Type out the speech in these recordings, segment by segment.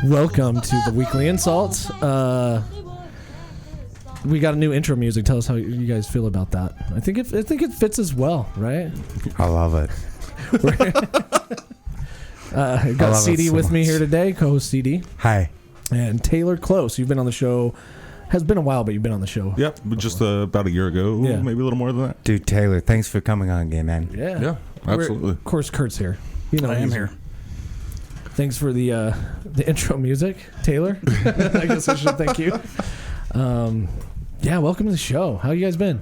Welcome to the weekly InSalt. We got a new intro music. Tell us how you guys feel about that. I think it fits as well, right? I love it. I got CD so with much. Me here today, co-host CD. Hi. And Taylor Close. You've been on the show. Has been a while, but you've been on the show. Yep, just about a year ago, maybe a little more than that. Dude, Taylor, thanks for coming on again, man. Yeah, absolutely. Of course, Kurt's here. You know, I am here. Thanks for the intro music, Taylor. I guess I should thank you. Welcome to the show. How you guys been?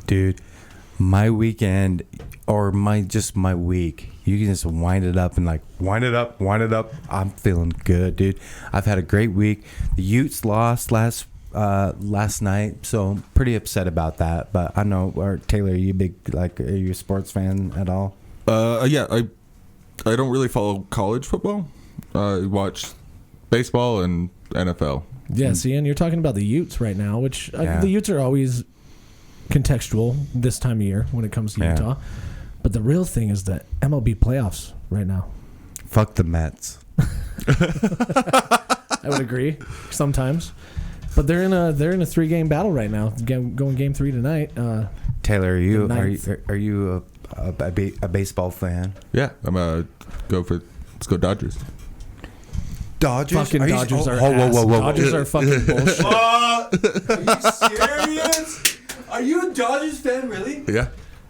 Dude, my weekend, or my week, you can just wind it up and wind it up. I'm feeling good, dude. I've had a great week. The Utes lost last night, so I'm pretty upset about that. But I know, Taylor, are you are you a sports fan at all? Yeah, I don't really follow college football. I watch baseball and NFL. Yeah, see, and you're talking about the Utes right now, which the Utes are always contextual this time of year when it comes to Utah. But the real thing is the MLB playoffs right now. Fuck the Mets. I would agree sometimes, but they're in a 3-game battle right now. Going game 3 tonight. Taylor, are you a baseball fan? Yeah, let's go Dodgers. Dodgers? Fucking Dodgers are ass. Dodgers are fucking bullshit. Are you serious? Are you a Dodgers fan, really? Yeah.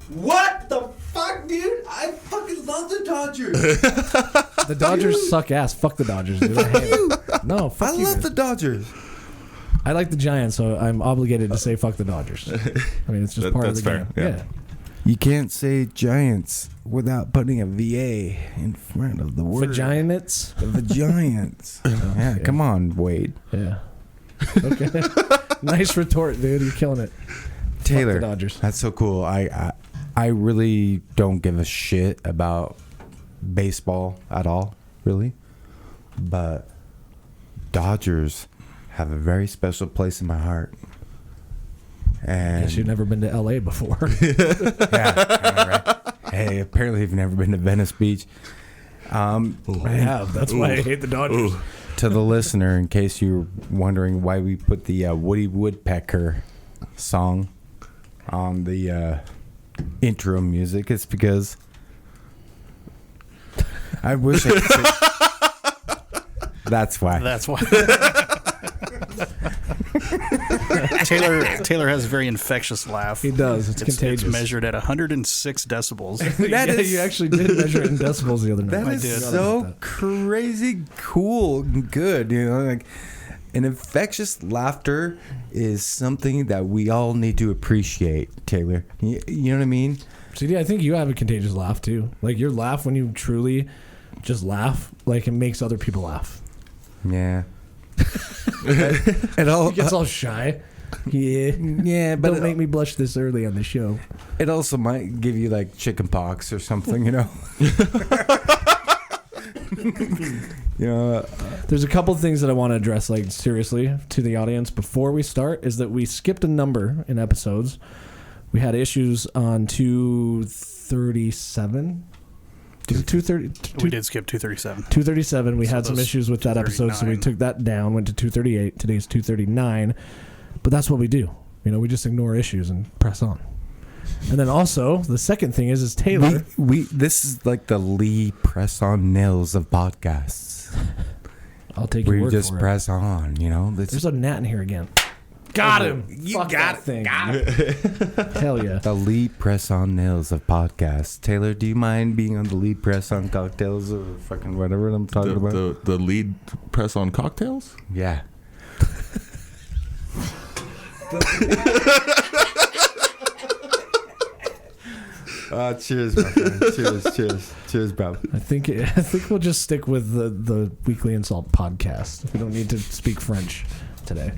What the fuck, dude? I fucking love the Dodgers. The Dodgers suck ass. Fuck the Dodgers, dude. I hate them. No, fuck you. I love the Dodgers. I like the Giants, so I'm obligated to say fuck the Dodgers. I mean, it's just part of the game. Yeah. You can't say Giants without putting a VA in front of the word. Vaginants? The Giants. Yeah, come on, Wade. Yeah. Okay. Nice retort, dude. You're killing it. Taylor, fuck the Dodgers. That's so cool. I really don't give a shit about baseball at all, really. But Dodgers have a very special place in my heart. And guess you've never been to LA before. Right. Hey, apparently you've never been to Venice Beach. I have. That's why I hate the Dodgers. To the listener, in case you're wondering why we put the Woody Woodpecker song on the intro music, it's because I wish I could say... That's why. Taylor has a very infectious laugh. He does. It's contagious. It's measured at 106 decibels. You actually did measure it in decibels the other night. That is so crazy cool and good. You know, like an infectious laughter is something that we all need to appreciate, Taylor. You know what I mean? CD, I think you have a contagious laugh too. Like your laugh, when you truly just laugh, like it makes other people laugh. Yeah. He gets all shy. Yeah, but don't make me blush this early on the show. It also might give you like chicken pox or something, you know. There's a couple things that I want to address, like seriously, to the audience before we start. Is that we skipped a number in episodes. We had issues on 237. Is it 230? We did skip 237. 237. We had some issues with that episode, so we took that down, went to 238. Today's 239. But that's what we do. You know, we just ignore issues and press on. And then also, the second thing is Taylor. This is like the Lee press on nails of podcasts. I'll take your word for it. We just press on, you know. There's a gnat in here again. Got him. You Fuck got that thing. Got it. Hell yeah. The lead press on nails of podcasts. Taylor, do you mind being on the lead press on cocktails or fucking whatever I'm talking about? The lead press on cocktails? Yeah. Cheers, my friend. Cheers, bro. I think we'll just stick with the Weekly InSalt podcast. We don't need to speak French today.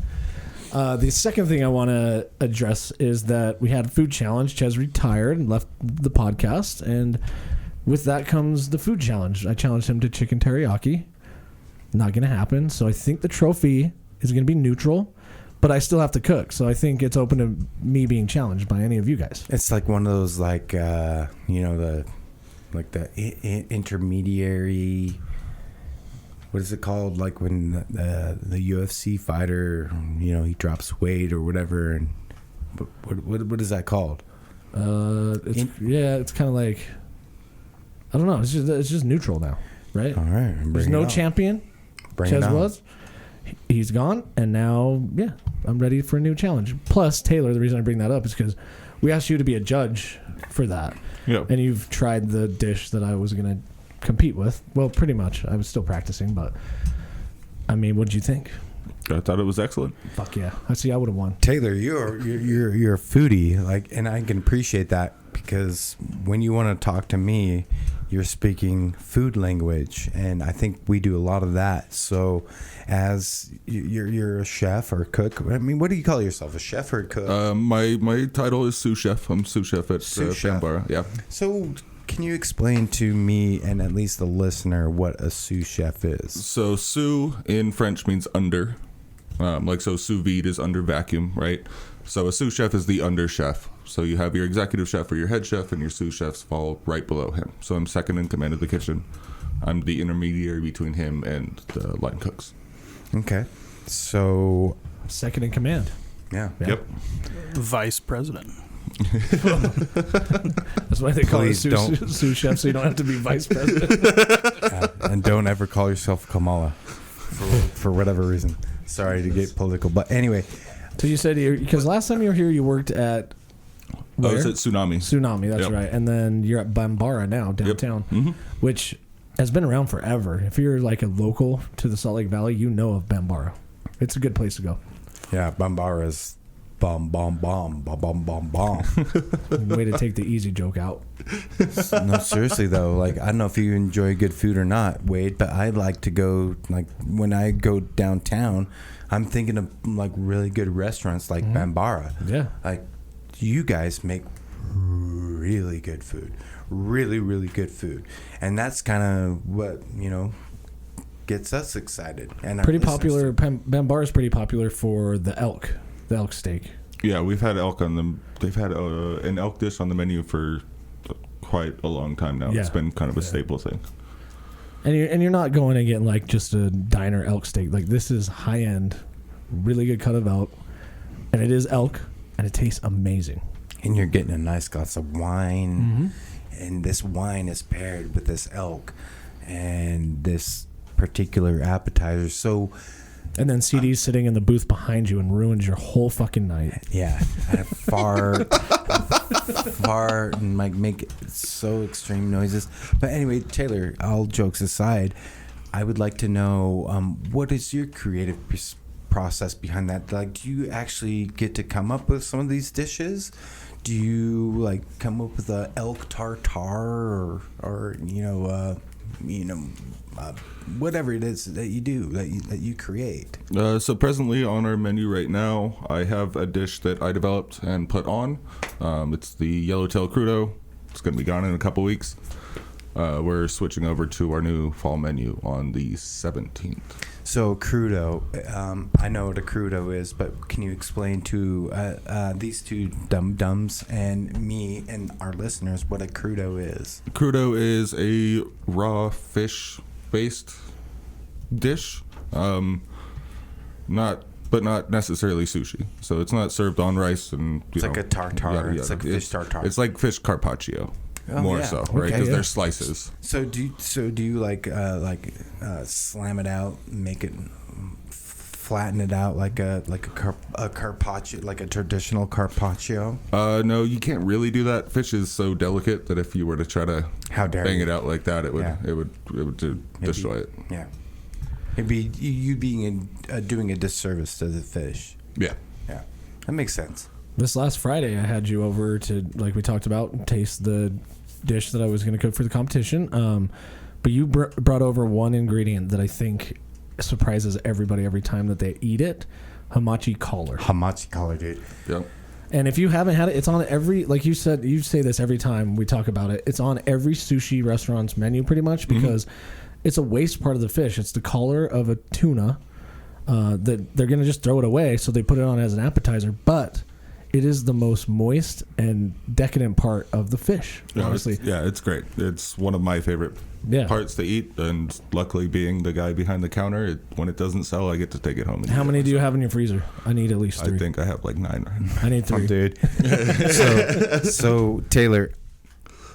The second thing I want to address is that we had a food challenge. Ches retired and left the podcast, and with that comes the food challenge. I challenged him to chicken teriyaki. Not going to happen. So I think the trophy is going to be neutral, but I still have to cook. So I think it's open to me being challenged by any of you guys. It's like one of those intermediary what is it called? Like when the UFC fighter, he drops weight or whatever, and what is that called? It's kind of like, I don't know. It's just neutral now, right? All right, there's no champion. Ches was. He's gone, and now I'm ready for a new challenge. Plus, Taylor, the reason I bring that up is because we asked you to be a judge for that. Yeah. And you've tried the dish that I was going to compete with. Well, pretty much. I was still practicing, but I mean, what did you think? I thought it was excellent. Fuck yeah. I see. I would have won. Taylor, you're a foodie, and I can appreciate that, because when you want to talk to me, you're speaking food language, and I think we do a lot of that. So, as you're a chef or a cook, I mean, what do you call yourself, a chef or a cook? My title is Sous Chef. I'm Sous Chef at Bambara. Yeah. So, can you explain to me and at least the listener what a sous chef is? So, sous in French means under. So sous vide is under vacuum, right? So a sous chef is the under chef. So you have your executive chef or your head chef, and your sous chefs fall right below him. So I'm second in command of the kitchen. I'm the intermediary between him and the line cooks. Okay. So second in command. Yeah. Yep. Vice president. That's why they call it sous chef, so you don't have to be vice president. And don't ever call yourself Kamala for whatever reason. Sorry to get political, but anyway. So you said because last time you were here, you worked at where? I was at Tsunami. Tsunami, that's right. And then you're at Bambara now, downtown, which has been around forever. If you're like a local to the Salt Lake Valley, you know of Bambara. It's a good place to go. Yeah, Bambara's bomb, bomb, bomb, bomb, bomb, bomb, bomb. Way to take the easy joke out. No, seriously though, like I don't know if you enjoy good food or not, Wade, but I like to go, like when I go downtown, I'm thinking of like really good restaurants like Bambara. Yeah. Like you guys make really good food. Really, really good food. And that's kind of what, gets us excited. And pretty popular. Bambara is pretty popular for the elk steak. Yeah, we've had elk on them. They've had an elk dish on the menu for quite a long time now. Yeah. It's been kind of a staple thing. And you're not going and getting like just a diner elk steak. Like this is high end, really good cut of elk, and it is elk, and it tastes amazing. And you're getting a nice glass of wine, and this wine is paired with this elk and this particular appetizer. So. And then CD's sitting in the booth behind you and ruins your whole fucking night. Yeah, far, and like make so extreme noises. But anyway, Taylor, all jokes aside, I would like to know what is your creative process behind that? Like, do you actually get to come up with some of these dishes? Do you like come up with a elk tartare or whatever it is that you do, that you create? So presently on our menu right now, I have a dish that I developed and put on. It's the yellowtail crudo. It's going to be gone in a couple weeks. We're switching over to our new fall menu on the 17th. So crudo, I know what a crudo is, but can you explain to these two dum-dums and me and our listeners what a crudo is? Crudo is a raw fish-based dish, not necessarily sushi. So it's not served on rice and it's like a tartare. It's like a fish tartare. It's like fish carpaccio. So, right? Because they're slices. So do you like slam it out, make it flatten it out like a carpaccio, like a traditional carpaccio? No, you can't really do that. Fish is so delicate that if you were to try to bang it out like that, it would destroy it. Yeah, it'd be you being doing a disservice to the fish. Yeah, that makes sense. This last Friday, I had you over to, like we talked about, taste the dish that I was going to cook for the competition. But you brought over one ingredient that I think surprises everybody every time that they eat it: hamachi collar. Hamachi collar, dude. Yep. And if you haven't had it, it's on every, like you said, you say this every time we talk about it. It's on every sushi restaurant's menu pretty much because it's a waste part of the fish. It's the collar of a tuna that they're going to just throw it away, so they put it on as an appetizer. But it is the most moist and decadent part of the fish. No, Honestly, it's great. It's one of my favorite parts to eat, and luckily being the guy behind the counter, when it doesn't sell, I get to take it home. How many do you have in your freezer? I need at least 3. I think I have like 9. I need 3. Oh, dude. so Taylor,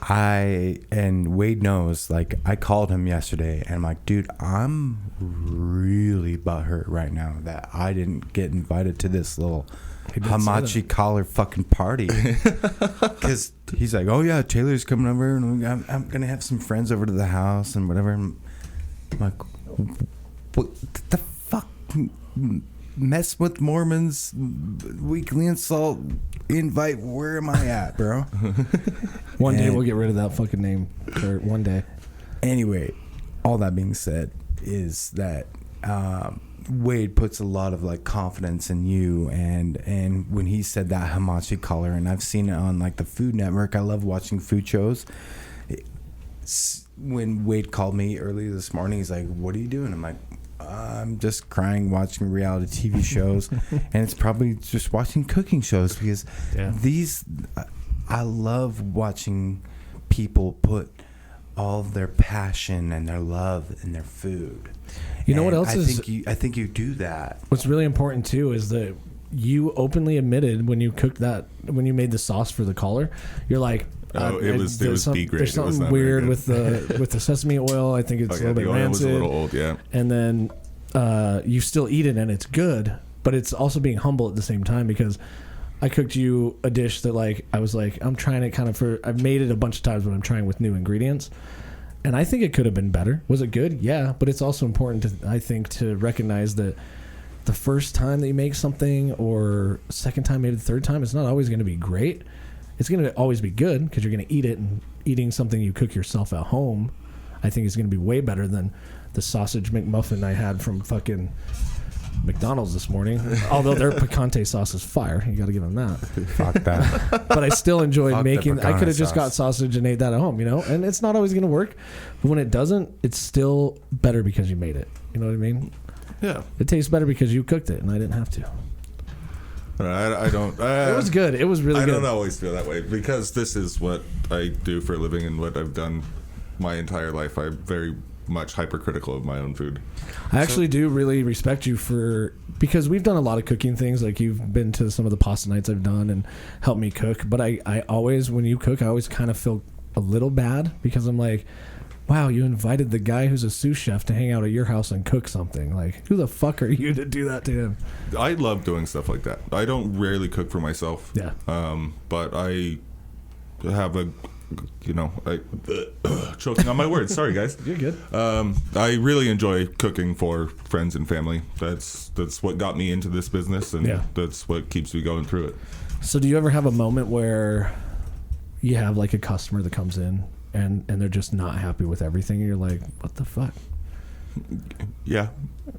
and Wade knows, like, I called him yesterday and I'm like, dude, I'm really butthurt right now that I didn't get invited to this little hamachi collar fucking party. Because he's like, oh yeah, Taylor's coming over and I'm going to have some friends over to the house and whatever. And I'm like, what the fuck? Mess with Mormons, weekly InSalt invite. Where am I at, bro? One day we'll get rid of that fucking name. Kurt, one day. Anyway, all that being said is that Wade puts a lot of like confidence in you, and when he said that hamachi collar, and I've seen it on like the Food Network. I love watching food shows. When Wade called me early this morning, he's like, "What are you doing?" I'm like, I'm just crying watching reality TV shows, and it's probably just watching cooking shows because I love watching people put all of their passion and their love in their food. You know what else I think you do that. What's really important too is that you openly admitted when you cooked that, when you made the sauce for the collar, you're like, it was B grade. There's something weird with the sesame oil. I think it's a little bit rancid. Was a little old, yeah. And then you still eat it and it's good, but it's also being humble at the same time, because I cooked you a dish that, like, I was like, I'm trying it kind of I've made it a bunch of times, but I'm trying with new ingredients. And I think it could have been better. Was it good? Yeah. But it's also important to recognize that the first time that you make something, or second time, maybe the third time, it's not always going to be great. It's going to always be good because you're going to eat it, and eating something you cook yourself at home, I think, is going to be way better than the sausage McMuffin I had from fucking McDonald's this morning. Although their picante sauce is fire. You got to give them that. Fuck that. But I still enjoyed making. I could have just got sauce. sausage and ate that at home, and it's not always going to work. But when it doesn't, it's still better because you made it. You know what I mean? Yeah. It tastes better because you cooked it and I didn't have to. I don't. It was good. It was really good. I don't always feel that way because this is what I do for a living and what I've done my entire life. I'm very much hypercritical of my own food. I actually do really respect you because we've done a lot of cooking things. Like, you've been to some of the pasta nights I've done and helped me cook. But I always, when you cook, I always kind of feel a little bad because I'm like, wow, you invited the guy who's a sous chef to hang out at your house and cook something. Like, who the fuck are you to do that to him? I love doing stuff like that. I don't rarely cook for myself. Yeah. But I have choking on my words. Sorry, guys. You're good. I really enjoy cooking for friends and family. That's what got me into this business, and that's what keeps me going through it. So do you ever have a moment where you have like a customer that comes in and they're just not happy with everything, and you're like, what the fuck? Yeah.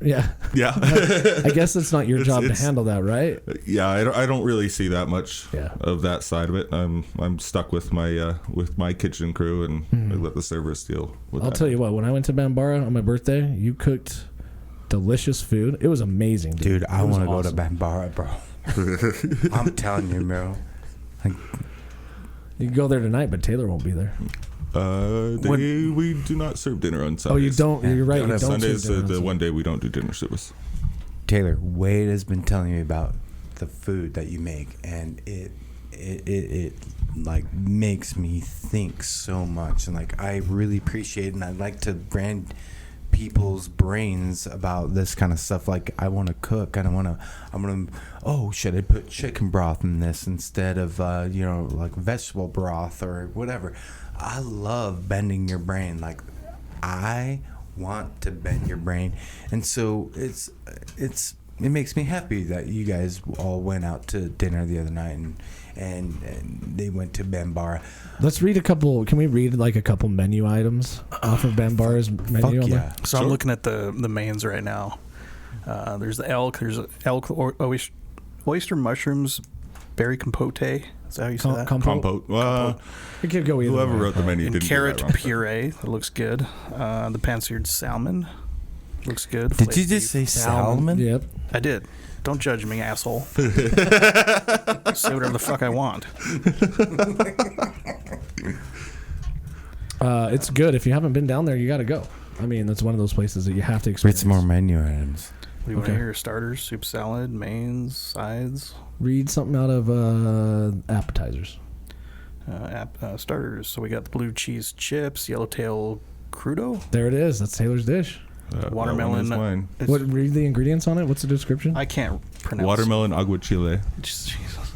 I guess it's not your job to handle that, right? Yeah, I don't really see that much of that side of it. I'm stuck with my kitchen crew, and I let the servers deal with that. I'll tell you what, when I went to Bambara on my birthday, you cooked delicious food. It was amazing, dude. I want to go to Bambara, bro. I'm telling you, bro. You can go there tonight, but Taylor won't be there. We do not serve dinner on Sundays. Oh, you don't? You're right. You don't Sundays serve the one day we don't do dinner service. Taylor, Wade has been telling me about the food that you make, and it like makes me think so much, and like I really appreciate it, and I'd like to brand people's brains about this kind of stuff. Like, I want to cook. Oh, should I put chicken broth in this instead of like vegetable broth or whatever? I love bending your brain. Like, I want to bend your brain, and so it makes me happy that you guys all went out to dinner the other night and they went to Bambara. Let's read a couple. Can we read like a couple menu items off of Bambara's menu? Fuck yeah. So I'm looking at the mains right now. There's the elk. There's elk oyster mushrooms, berry compote. Is that how you say that? Compote. It could go either whoever way. wrote the menu and didn't carrot do that wrong. puree. That looks good. The pan-seared salmon. Looks good. Did you Flaked just beef. say salmon? Yep. I did. Don't judge me, asshole. Say whatever the fuck I want. It's good. If you haven't been down there, you got to go. I mean, that's one of those places that you have to Read experience. some more menu items. What do you want to hear? Starters, soup, salad, mains, sides? Read something out of appetizers. Starters. So we got the blue cheese chips, yellowtail crudo, There it is. That's Taylor's dish. watermelon. Wine. What? Read the ingredients on it. What's the description? I can't pronounce. Watermelon aguachile. Jesus.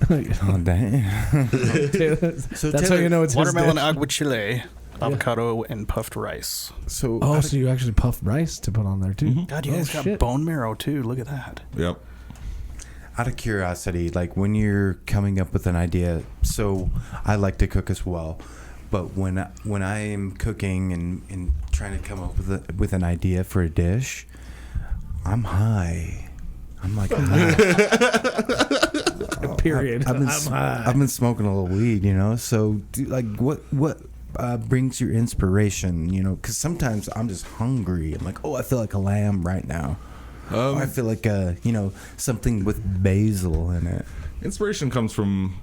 Oh, dang. That's how you know it's Watermelon his dish. aguachile, avocado, and puffed rice. So, Oh, so you actually puffed rice to put on there too? Mhm. God, you Oh, guys got shit. bone marrow too. Look at that. Yep. out of curiosity, like when you're coming up with an idea, so I like to cook as well, but when I am cooking and trying to come up with an idea for a dish, I'm high. I'm like high. Period. I've been smoking a little weed, you know. So, what brings your inspiration? You know, because sometimes I'm just hungry. I'm like, oh, I feel like a lamb right now. I feel like something with basil in it. Inspiration comes from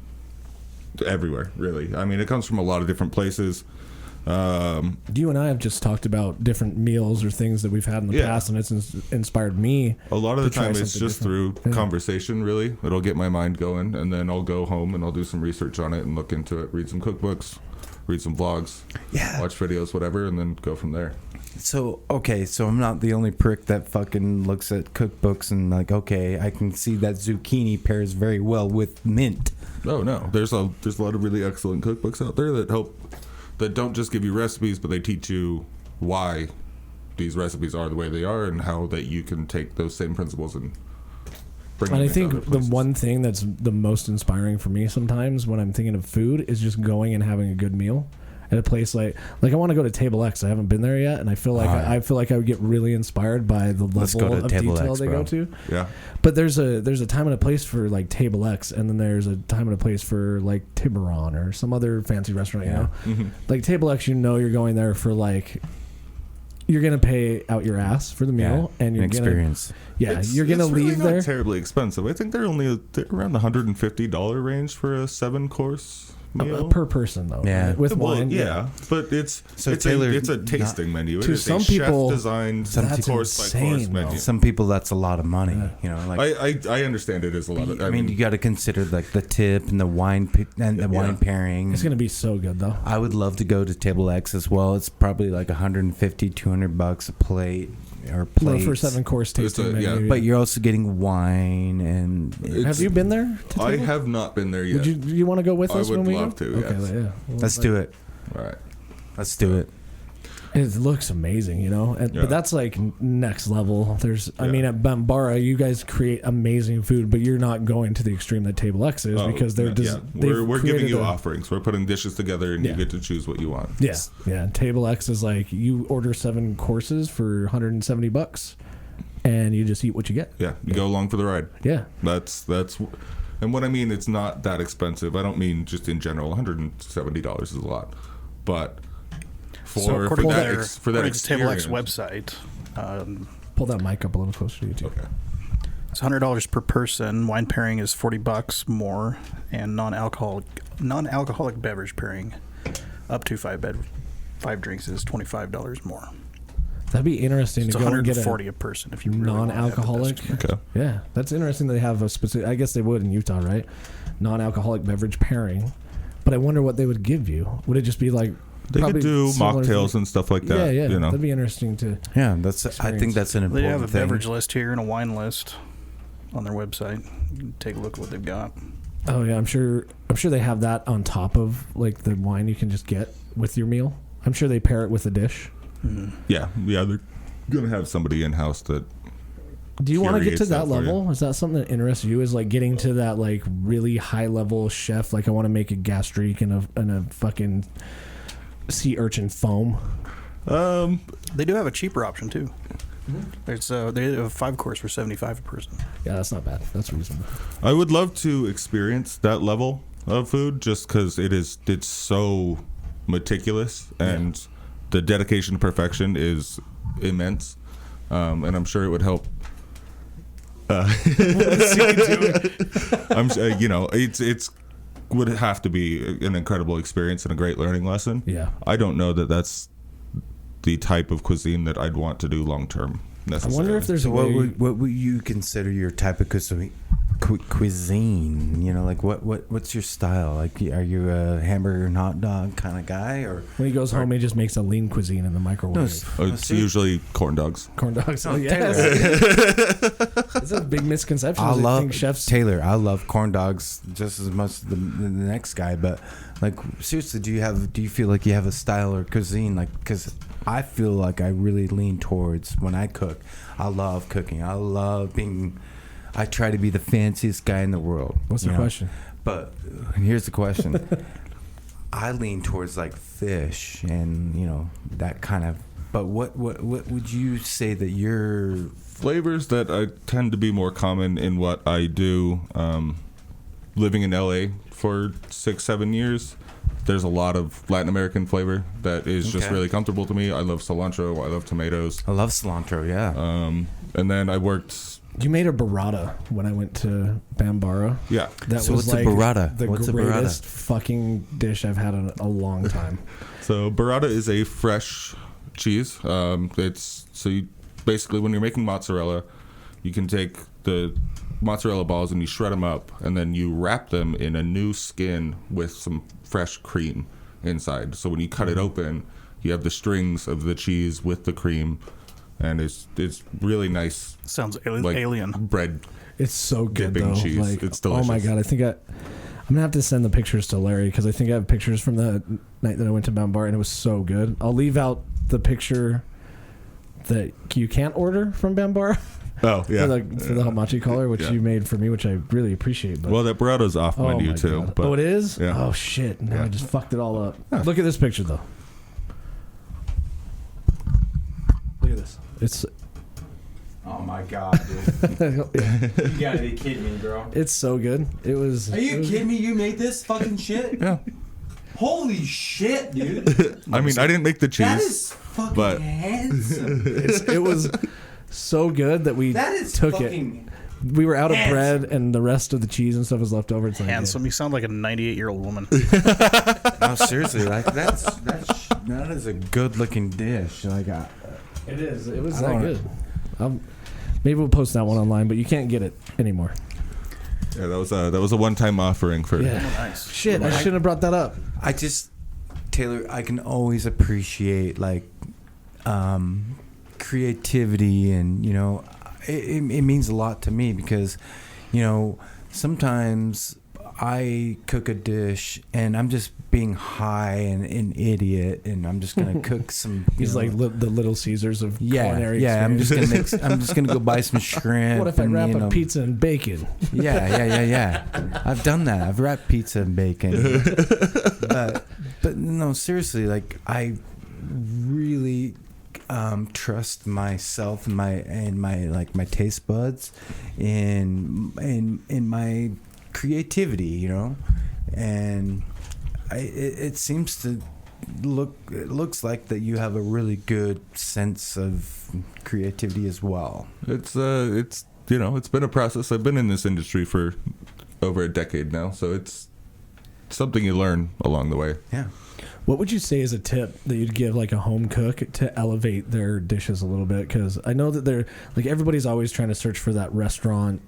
everywhere, really. I mean, it comes from a lot of different places. You and I have just talked about different meals or things that we've had in the past, and it's inspired me. A lot of the to try time it's something just different. through conversation, really. It'll get my mind going, and then I'll go home and I'll do some research on it and look into it, read some cookbooks, read some vlogs, watch videos, whatever, and then go from there. So I'm not the only prick that fucking looks at cookbooks and like, okay, I can see that zucchini pairs very well with mint. Oh, no. There's a lot of really excellent cookbooks out there that don't just give you recipes, but they teach you why these recipes are the way they are and how that you can take those same principles and bring them And I into think other the places. one thing that's the most inspiring for me sometimes when I'm thinking of food is just going and having a good meal at a place like I want to go to Table X. I haven't been there yet, and I feel like I would get really inspired by the Let's go level to of Table detail X, they bro. go to. Yeah. But there's a time and a place for like Table X, and then there's a time and a place for like Tiburon or some other fancy restaurant. You know, Mm-hmm. like Table X, you're going there for like you're gonna pay out your ass for the meal, and you're an experience. you're gonna it's really leave not there. terribly expensive. I think they're around the $150 range for a 7-course meal. Per person though, Yeah. with Well, wine. yeah, but it's Taylor, a tasting menu. It to is some a people, chef-designed that's course by insane, course though. menu. Some people, that's a lot of money. You know, like I understand it is a lot of. I mean, you got to consider like the tip and the wine wine pairing. It's gonna be so good though. I would love to go to Table X as well. It's probably like $150-$200 a plate or plates. For 7-course tasting menu. yeah. But you're also getting wine and Have you been there? To I Table? have not been there yet. Would you want to go with I us would when we love go? to, yes. Yeah. Well, let's do it. All right. Let's do it. It looks amazing, you know. Yeah. But that's like next level. I Yeah. mean, at Bambara, you guys create amazing food, but you're not going to the extreme that Table X is because they're just we're giving you offerings. We're putting dishes together, and Yeah. you get to choose what you want. Yeah. Table X is like you order 7 courses for $170, and you just eat what you get. Yeah, you go along for the ride. Yeah. That's and what I mean, it's not that expensive. I don't mean just in general. $170 is a lot, but for according that to Table X experience. website, Pull that mic up a little closer to you too. Okay. it's $100 per person. Wine pairing is $40 more, and non-alcoholic beverage pairing up to 5 drinks is $25 more. That'd be interesting It's to go and get $140 a a person if you really want to have the best non-alcoholic. experience. Okay. Yeah, that's interesting. They have a specific. I guess they would in Utah, right? Non-alcoholic beverage pairing. But I wonder what they would give you. Would it just be like They could probably do similar mocktails to- and stuff like that. Yeah. You know. That'd be interesting to. Yeah, I think that's an They important have a thing. beverage list here and a wine list on their website. You can take a look at what they've got. Oh yeah, I'm sure they have that on top of like the wine you can just get with your meal. I'm sure they pair it with a dish. Yeah. They're gonna have somebody in house that. Do you want to get to Curates that that for you. level? Is that something that interests you? Is like getting to that like really high level chef? Like I want to make a gastrique and a fucking sea urchin foam. They do have a cheaper option too. There's they have a 5-course for $75 a person. Yeah, that's not bad. That's reasonable. I would love to experience that level of food just because it's so meticulous and the dedication to perfection is immense. and I'm sure it would help. It's would have to be an incredible experience and a great learning lesson. Yeah. I don't know that that's the type of cuisine that I'd want to do long term. I wonder if there's a what way. would you consider your type of cuisine? You know, like what's your style? Like, are you a hamburger and hot dog kind of guy, or When he goes home, he just makes a lean cuisine in the microwave. it's usually corn dogs. Corn dogs. Oh, Taylor. yes. It's a big misconception. I They love think chefs. Taylor. I love corn dogs just as much as the next guy. But like, seriously, do you feel like you have a style or cuisine? Like, because I feel like I really lean towards when I cook. I love cooking. I try to be the fanciest guy in the world. What's the question? But here's the question. I lean towards like fish and that kind of. But what would you say that your Flavors that I tend to be more common in what I do. Living in LA for 6-7 years, there's a lot of Latin American flavor that is just really comfortable to me. I love cilantro. I love tomatoes. I love cilantro. Yeah. And then I worked. You made a burrata when I went to Bambara. Yeah. That So was what's a like burrata? the What's a burrata? greatest fucking dish I've had in a long time. So burrata is a fresh cheese. Basically when you're making mozzarella, you can take the mozzarella balls and you shred them up, and then you wrap them in a new skin with some fresh cream inside. So when you cut it open, you have the strings of the cheese with the cream, and it's really nice. Sounds Like alien. bread. It's so good Dipping though. cheese. Like, It's oh my delicious. god! I think I'm gonna have to send the pictures to Larry because I think I have pictures from the night that I went to Bambara, and it was so good. I'll leave out the picture that you can't order from Bambara. Oh yeah. for the hamachi collar, which Yeah. you made for me, which I really appreciate. But Well, that burrata's off oh menu my too. God. But Oh, it is. yeah. Oh shit! Now Yeah. I just fucked it all up. Look at this picture though. Look at this. It's Oh my god, dude! You gotta be kidding me, bro. it's so good. It was. Are you it was- kidding me? You made this fucking shit? Yeah. Holy shit, dude! I mean, I didn't make the cheese. That is fucking but- handsome. It was so good that we That is took fucking. it. We were out of handsome. bread, and the rest of the cheese and stuff was left over. It's like, Handsome. You sound like a 98-year-old woman. No, seriously, like that is a good-looking dish. Like, it is. It was I that don't- good. Maybe we'll post that one online, but you can't get it anymore. Yeah, that was a one-time offering for. Yeah. Nice. Shit, I shouldn't have brought that up. I just, Taylor, I can always appreciate like creativity, and it means a lot to me because sometimes I cook a dish and I'm just being high and an idiot, and I'm just gonna cook some. He's like the Little Caesars of culinary yeah. I'm experience. I'm just gonna go buy some shrimp. What if I and, wrap a pizza and bacon? Yeah. I've done that. I've wrapped pizza and bacon. but no, seriously, like I really trust myself and my taste buds in my creativity, and it seems to it looks like that you have a really good sense of creativity as well. It's been a process. I've been in this industry for over a decade now, so it's something you learn along the way. Yeah. What would you say is a tip that you'd give like a home cook to elevate their dishes a little bit? Because I know that they're like everybody's always trying to search for that restaurant,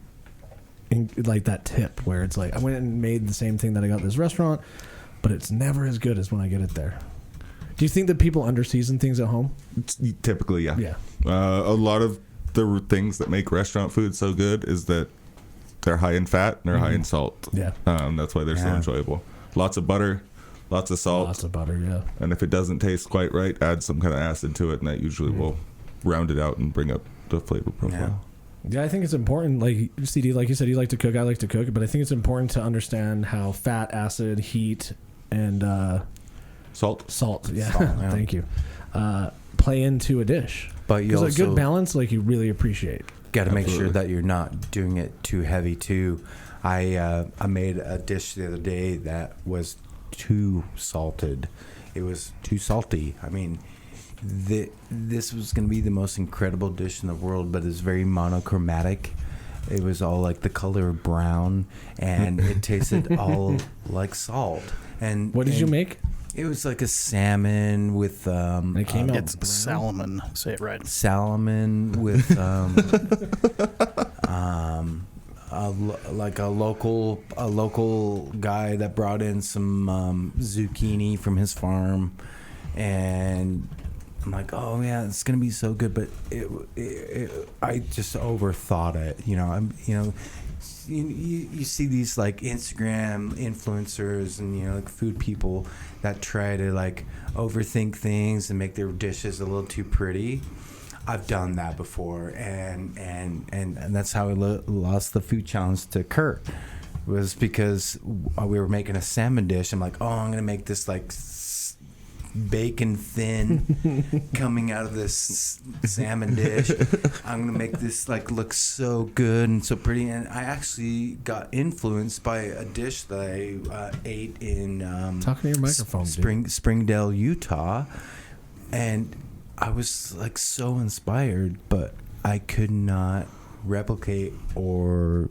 like that tip where it's like I went and made the same thing that I got at this restaurant, but it's never as good as when I get it there. Do you think that people underseason things at home? Typically, yeah. Yeah. A lot of the things that make restaurant food so good is that they're high in fat and they're high in salt. Yeah. That's why they're so enjoyable. Lots of butter, lots of salt. Lots of butter, yeah. And if it doesn't taste quite right, add some kind of acid to it, and that usually will round it out and bring up the flavor profile. Yeah, I think it's important. Like CD, like you said, you like to cook. I like to cook, but I think it's important to understand how fat, acid, heat, and Salt. yeah, Salt, yeah. thank you, play into a dish. But you Because a also good balance, like you really appreciate. got to make sure Absolutely. that you're not doing it too heavy too. I made a dish the other day that was too salted. It was too salty. I mean, this was going to be the most incredible dish in the world, but it's very monochromatic. It was all like the color of brown, and it tasted all like salt. And What did you make? It was like a salmon with It came out It's brown. salmon. Say it right. salmon with like a local guy that brought in some zucchini from his farm, and I'm like, oh yeah, it's gonna be so good, but I just overthought it. You see these like Instagram influencers and like food people that try to like overthink things and make their dishes a little too pretty. I've done that before, and that's how I lost the food challenge to Kurt. Was because we were making a salmon dish. I'm like, oh, I'm gonna make this like bacon thin coming out of this salmon dish. I'm gonna make this like look so good and so pretty. And I actually got influenced by a dish that I ate in Talking to your microphone, dude. Springdale, Utah, and I was like so inspired, but I could not replicate or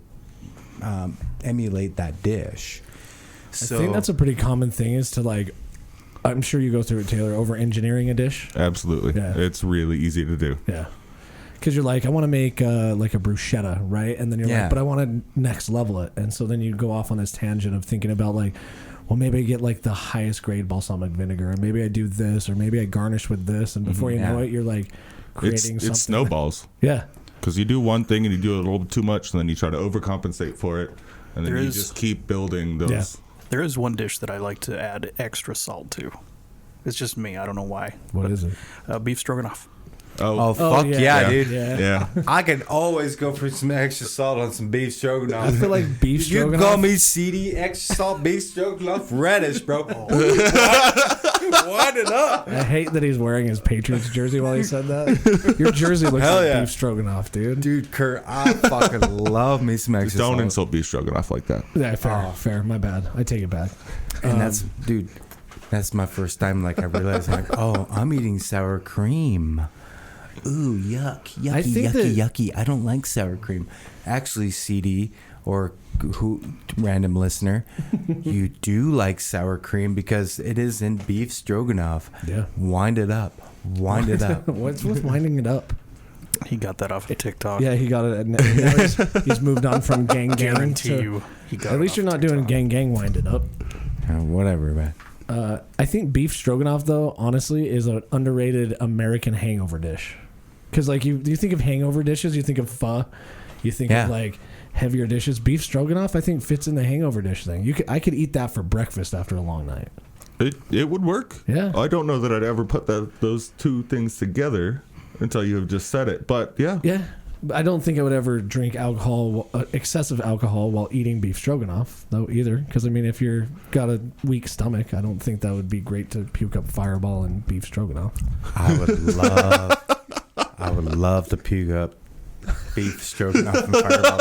emulate that dish. So I think that's a pretty common thing is to like, I'm sure you go through it, Taylor, over engineering a dish. Absolutely. Yeah. It's really easy to do. Yeah. Because you're like, I want to make like a bruschetta, right? And then you're Yeah. like, but I want to next level it. And so then you go off on this tangent of thinking about like, well, maybe I get like the highest grade balsamic vinegar, or maybe I do this, or maybe I garnish with this. And before you know it, you're like creating something. It snowballs. Yeah. Because you do one thing and you do it a little bit too much, and then you try to overcompensate for it, and then you just keep building those. Yeah. There is one dish that I like to add extra salt to. It's just me. I don't know why. What is it? Beef stroganoff. Oh, fuck yeah, dude. Yeah. I can always go for some extra salt on some beef stroganoff. I feel like beef You stroganoff. call me CD, extra salt, beef stroganoff, reddish, bro. Wind it up. I hate that he's wearing his Patriots jersey while he said that. Your jersey looks Hell like yeah. beef stroganoff, dude. Dude, Kurt, I fucking love me some extra Don't salt. insult beef stroganoff like that. Yeah, fair. My bad. I take it back. And that's my first time, like, I realized, like, oh, I'm eating sour cream. Ooh, yucky, I think yucky. I don't like sour cream. Actually, CD, or random listener, you do like sour cream because it is in beef stroganoff. Yeah. Wind it up. What's with winding it up? He got that off of TikTok. Yeah, he got it. Now he's moved on from gang Guarantee to. you. He got At it least off you're not TikTok. doing gang wind it up. Whatever, man. I think beef stroganoff, though, honestly, is an underrated American hangover dish. Because, like, you think of hangover dishes, you think of pho, you think of, like, heavier dishes. Beef stroganoff, I think, fits in the hangover dish thing. I could eat that for breakfast after a long night. It would work. Yeah. I don't know that I'd ever put those two things together until you have just said it. But yeah. Yeah. I don't think I would ever drink alcohol, excessive alcohol, while eating beef stroganoff, though, either. Because, I mean, if you're got a weak stomach, I don't think that would be great to puke up Fireball and beef stroganoff. I would love to puke up beef stroganoff and Fireball.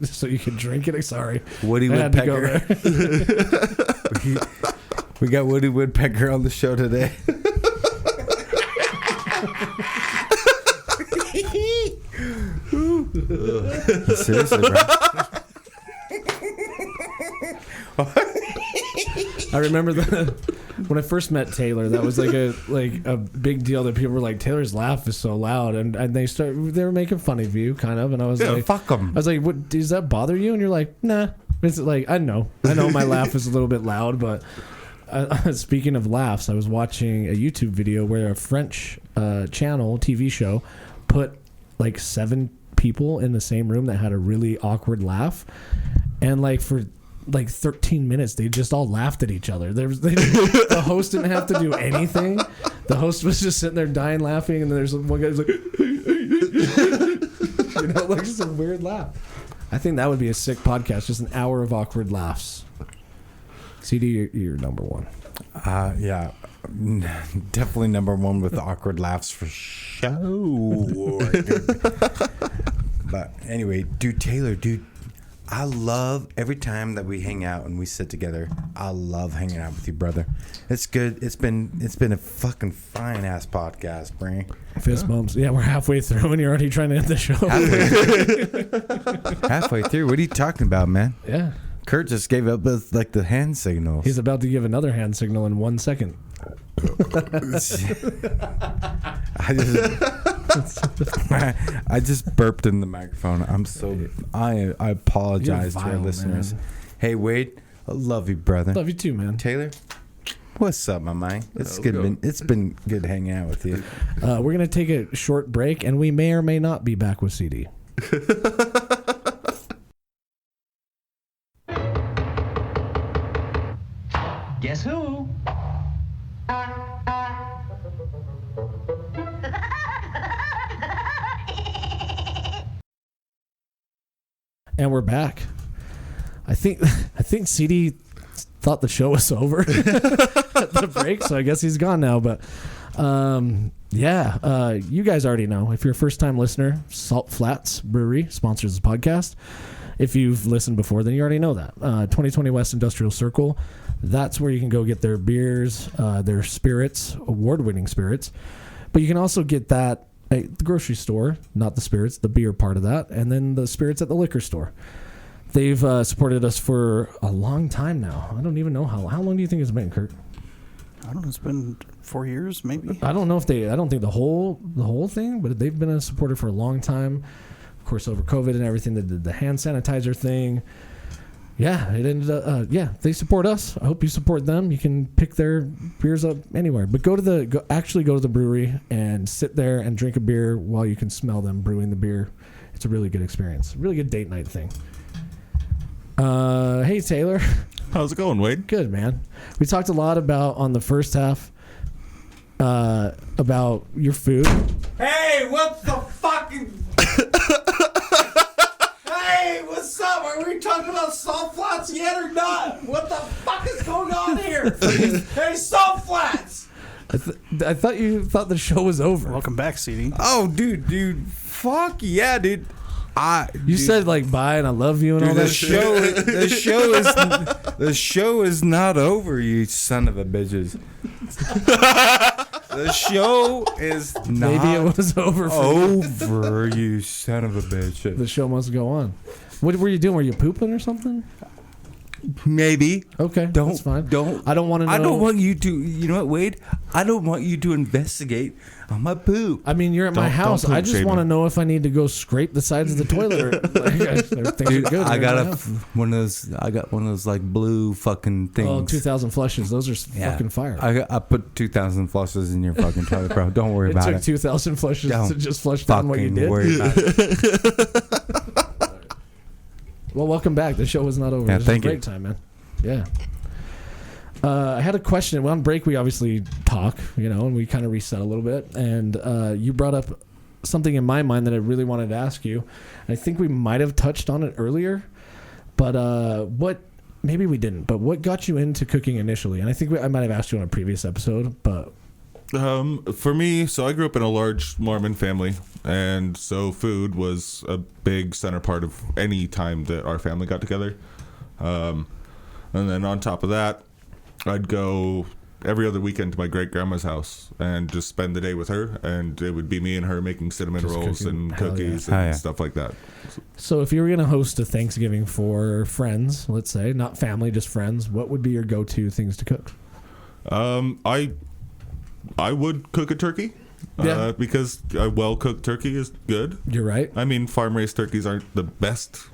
So you can drink it? Sorry. Woody I had to go Woodpecker. there. We got Woody Woodpecker on the show today. Seriously, bro. I remember when I first met Taylor, that was like a big deal that people were like, Taylor's laugh is so loud, and they were making fun of you, kind of, and I was like, fuck them. I was like, what, does that bother you? And you're like, nah. It's like, I know my laugh is a little bit loud, but speaking of laughs, I was watching a YouTube video where a French channel TV show put like 7 people in the same room that had a really awkward laugh, and like for like 13 minutes they just all laughed at each other. The host didn't have to do anything. The host was just sitting there dying laughing, and then there's one guy who's like like just a weird laugh. I think that would be a sick podcast, just an hour of awkward laughs. CD, you're number one. Yeah, definitely number one with the awkward laughs for sure. But anyway, dude, Taylor, I love every time that we hang out and we sit together. I love hanging out with you, brother. It's good. It's been a fucking fine ass podcast, Brink. Fist bumps. Yeah, we're halfway through and you're already trying to end the show. Halfway through. What are you talking about, man? Yeah. Kurt just gave up with like the hand signals. He's about to give another hand signal in 1 second. I just burped in the microphone. I apologize to our vile, listeners. man. Hey, Wade, I love you, brother. Love you too, man. Taylor, what's up, my man? It's Go. good. It's been good hanging out with you. We're gonna take a short break, and we may or may not be back with CD. Guess who? And we're back. I think CD thought the show was over at the break, so I guess he's gone now. But you guys already know. If you're a first-time listener, Salt Flats Brewery sponsors the podcast. If you've listened before, then you already know that. 2020 West Industrial Circle, that's where you can go get their beers, their spirits, award-winning spirits. But you can also get that at the grocery store, not the spirits, the beer part of that, and then the spirits at the liquor store. They've supported us for a long time now. I don't even know how long do you think it's been, Kurt? I don't know. It's been 4 years, maybe. I don't know if I don't think the whole thing, but they've been a supporter for a long time. Of course, over COVID and everything, they did the hand sanitizer thing. Yeah, it ended up. They support us. I hope you support them. You can pick their beers up anywhere, but go to the brewery and sit there and drink a beer while you can smell them brewing the beer. It's a really good experience. Really good date night thing. Hey Taylor, How's it going, Wade? good man. We talked a lot about on the first half about your food. Hey, what the fucking? Hey, what's up? Are we talking about Salt Flats yet or not? What the fuck is going on here? Hey, Salt Flats! I thought you thought the show was over. Welcome back, CD. Oh, dude, fuck yeah, dude. You said like bye and I love you and all that the shit. the show is not over, you son of a bitches. The show is not Maybe it was over for you. over, you son of a bitch. The show must go on. What were you doing? Were you pooping or something? Maybe. Okay, that's fine. I don't want to know. I don't want you to. You know what, Wade? I don't want you to investigate on my poop. I mean, you're at my Don't house. poop I just shame want to me. know if I need to go scrape the sides of the toilet. Everything's Dude, good. I got right now. one of those. I got one of those like blue fucking things. Oh, 2,000 flushes. Those are Yeah. fucking fire. I put 2,000 flushes in your fucking toilet, bro. Don't worry It about took it. 2,000 flushes Don't to just flush down what you Fucking did. worry about it. Well, welcome back. The show was not over. Yeah, This thank was a you. great time, man. Yeah. I had a question. Well, on break, we obviously talk, and we kind of reset a little bit. And you brought up something in my mind that I really wanted to ask you. I think we might have touched on it earlier, but maybe we didn't. But what got you into cooking initially? And I think I might have asked you on a previous episode, but For me, so I grew up in a large Mormon family, and so food was a big center part of any time that our family got together. And then on top of that, I'd go every other weekend to my great grandma's house and just spend the day with her, and it would be me and her making cinnamon Just rolls cooking. and Hell yeah. cookies Hell and yeah. stuff like that. so if you were going to host a Thanksgiving for friends, let's say, not family, just friends, what would be your go-to things to cook? I would cook a turkey, Yeah. because a well-cooked turkey is good. You're right. I mean, farm-raised turkeys aren't the best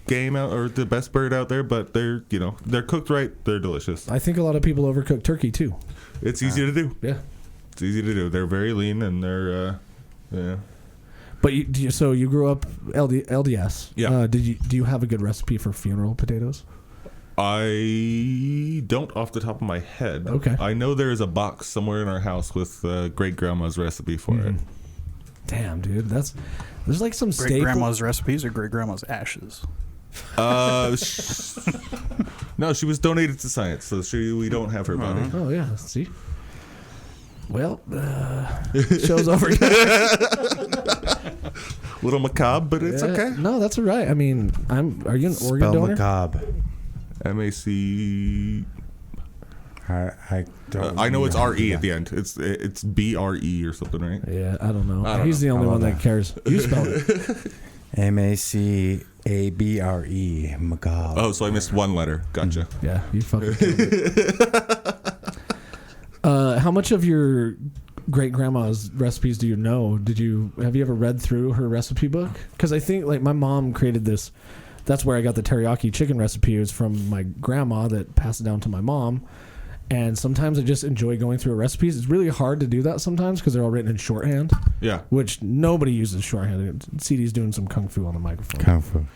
game out or the best bird out there, but they're cooked right. They're delicious. I think a lot of people overcook turkey too. It's easy to do. Yeah. It's easy to do. They're very lean and they're yeah. But so you grew up LDS. Yeah. Do you have a good recipe for funeral potatoes? I don't off the top of my head. Okay. I know there is a box somewhere in our house with great grandma's recipe for it. Damn, dude, there's like some Great staple. grandma's recipes or great grandma's ashes? No, she was donated to science, so we don't have her body. Oh yeah, see. Well, show's over. Little macabre, but it's okay. No, that's all right. I mean, are you an organ Spell donor? macabre. MAC. I don't. I know it's RE yeah. at the end. It's BRE or something, right? Yeah, I don't know. I don't He's know. the only How one about that cares. You spell it. MACABRE. Macabre. Oh, so I missed one letter. Gotcha. Yeah, you fucking killed it. How much of your great grandma's recipes do you know? Have you ever read through her recipe book? Because I think like my mom created this. That's where I got the teriyaki chicken recipe. It was from my grandma that passed it down to my mom. And sometimes I just enjoy going through her recipes. It's really hard to do that sometimes because they're all written in shorthand, Yeah. which nobody uses shorthand. CD's doing some kung fu on the microphone. Kung Fu.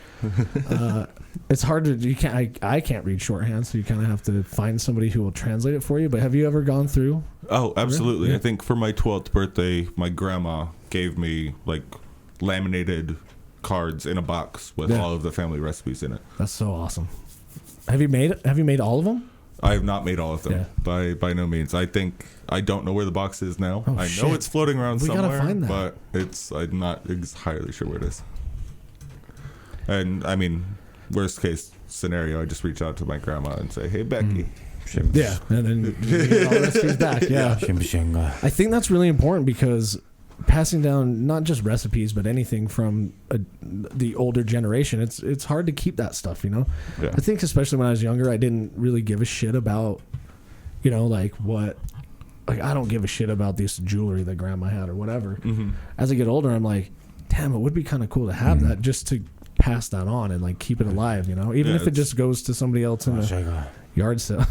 It's hard to. You can't. I can't read shorthand, so you kind of have to find somebody who will translate it for you. But have you ever gone through? Oh, absolutely. Yeah. I think for my 12th birthday, my grandma gave me like laminated cards in a box with Yeah. all of the family recipes in it. That's so awesome. Have you made all of them? I have not made all of them Yeah. by no means. I don't know where the box is now. Oh, I know shit. it's floating around We gotta somewhere, find that. but I'm not entirely sure where it is. And I mean, worst case scenario, I just reach out to my grandma and say, "Hey, Becky." Yeah, and then you get all the recipes back. Yeah. I think that's really important because passing down not just recipes but anything from the older generation, it's hard to keep that stuff, you know. Yeah. I think especially when I was younger, I didn't really give a shit about, like I don't give a shit about this jewelry that grandma had or whatever. Mm-hmm. As I get older, I'm like, damn, it would be kind of cool to have that just to pass that on and like keep it alive, you know, even Yeah, if it just goes to somebody else in a yard sale.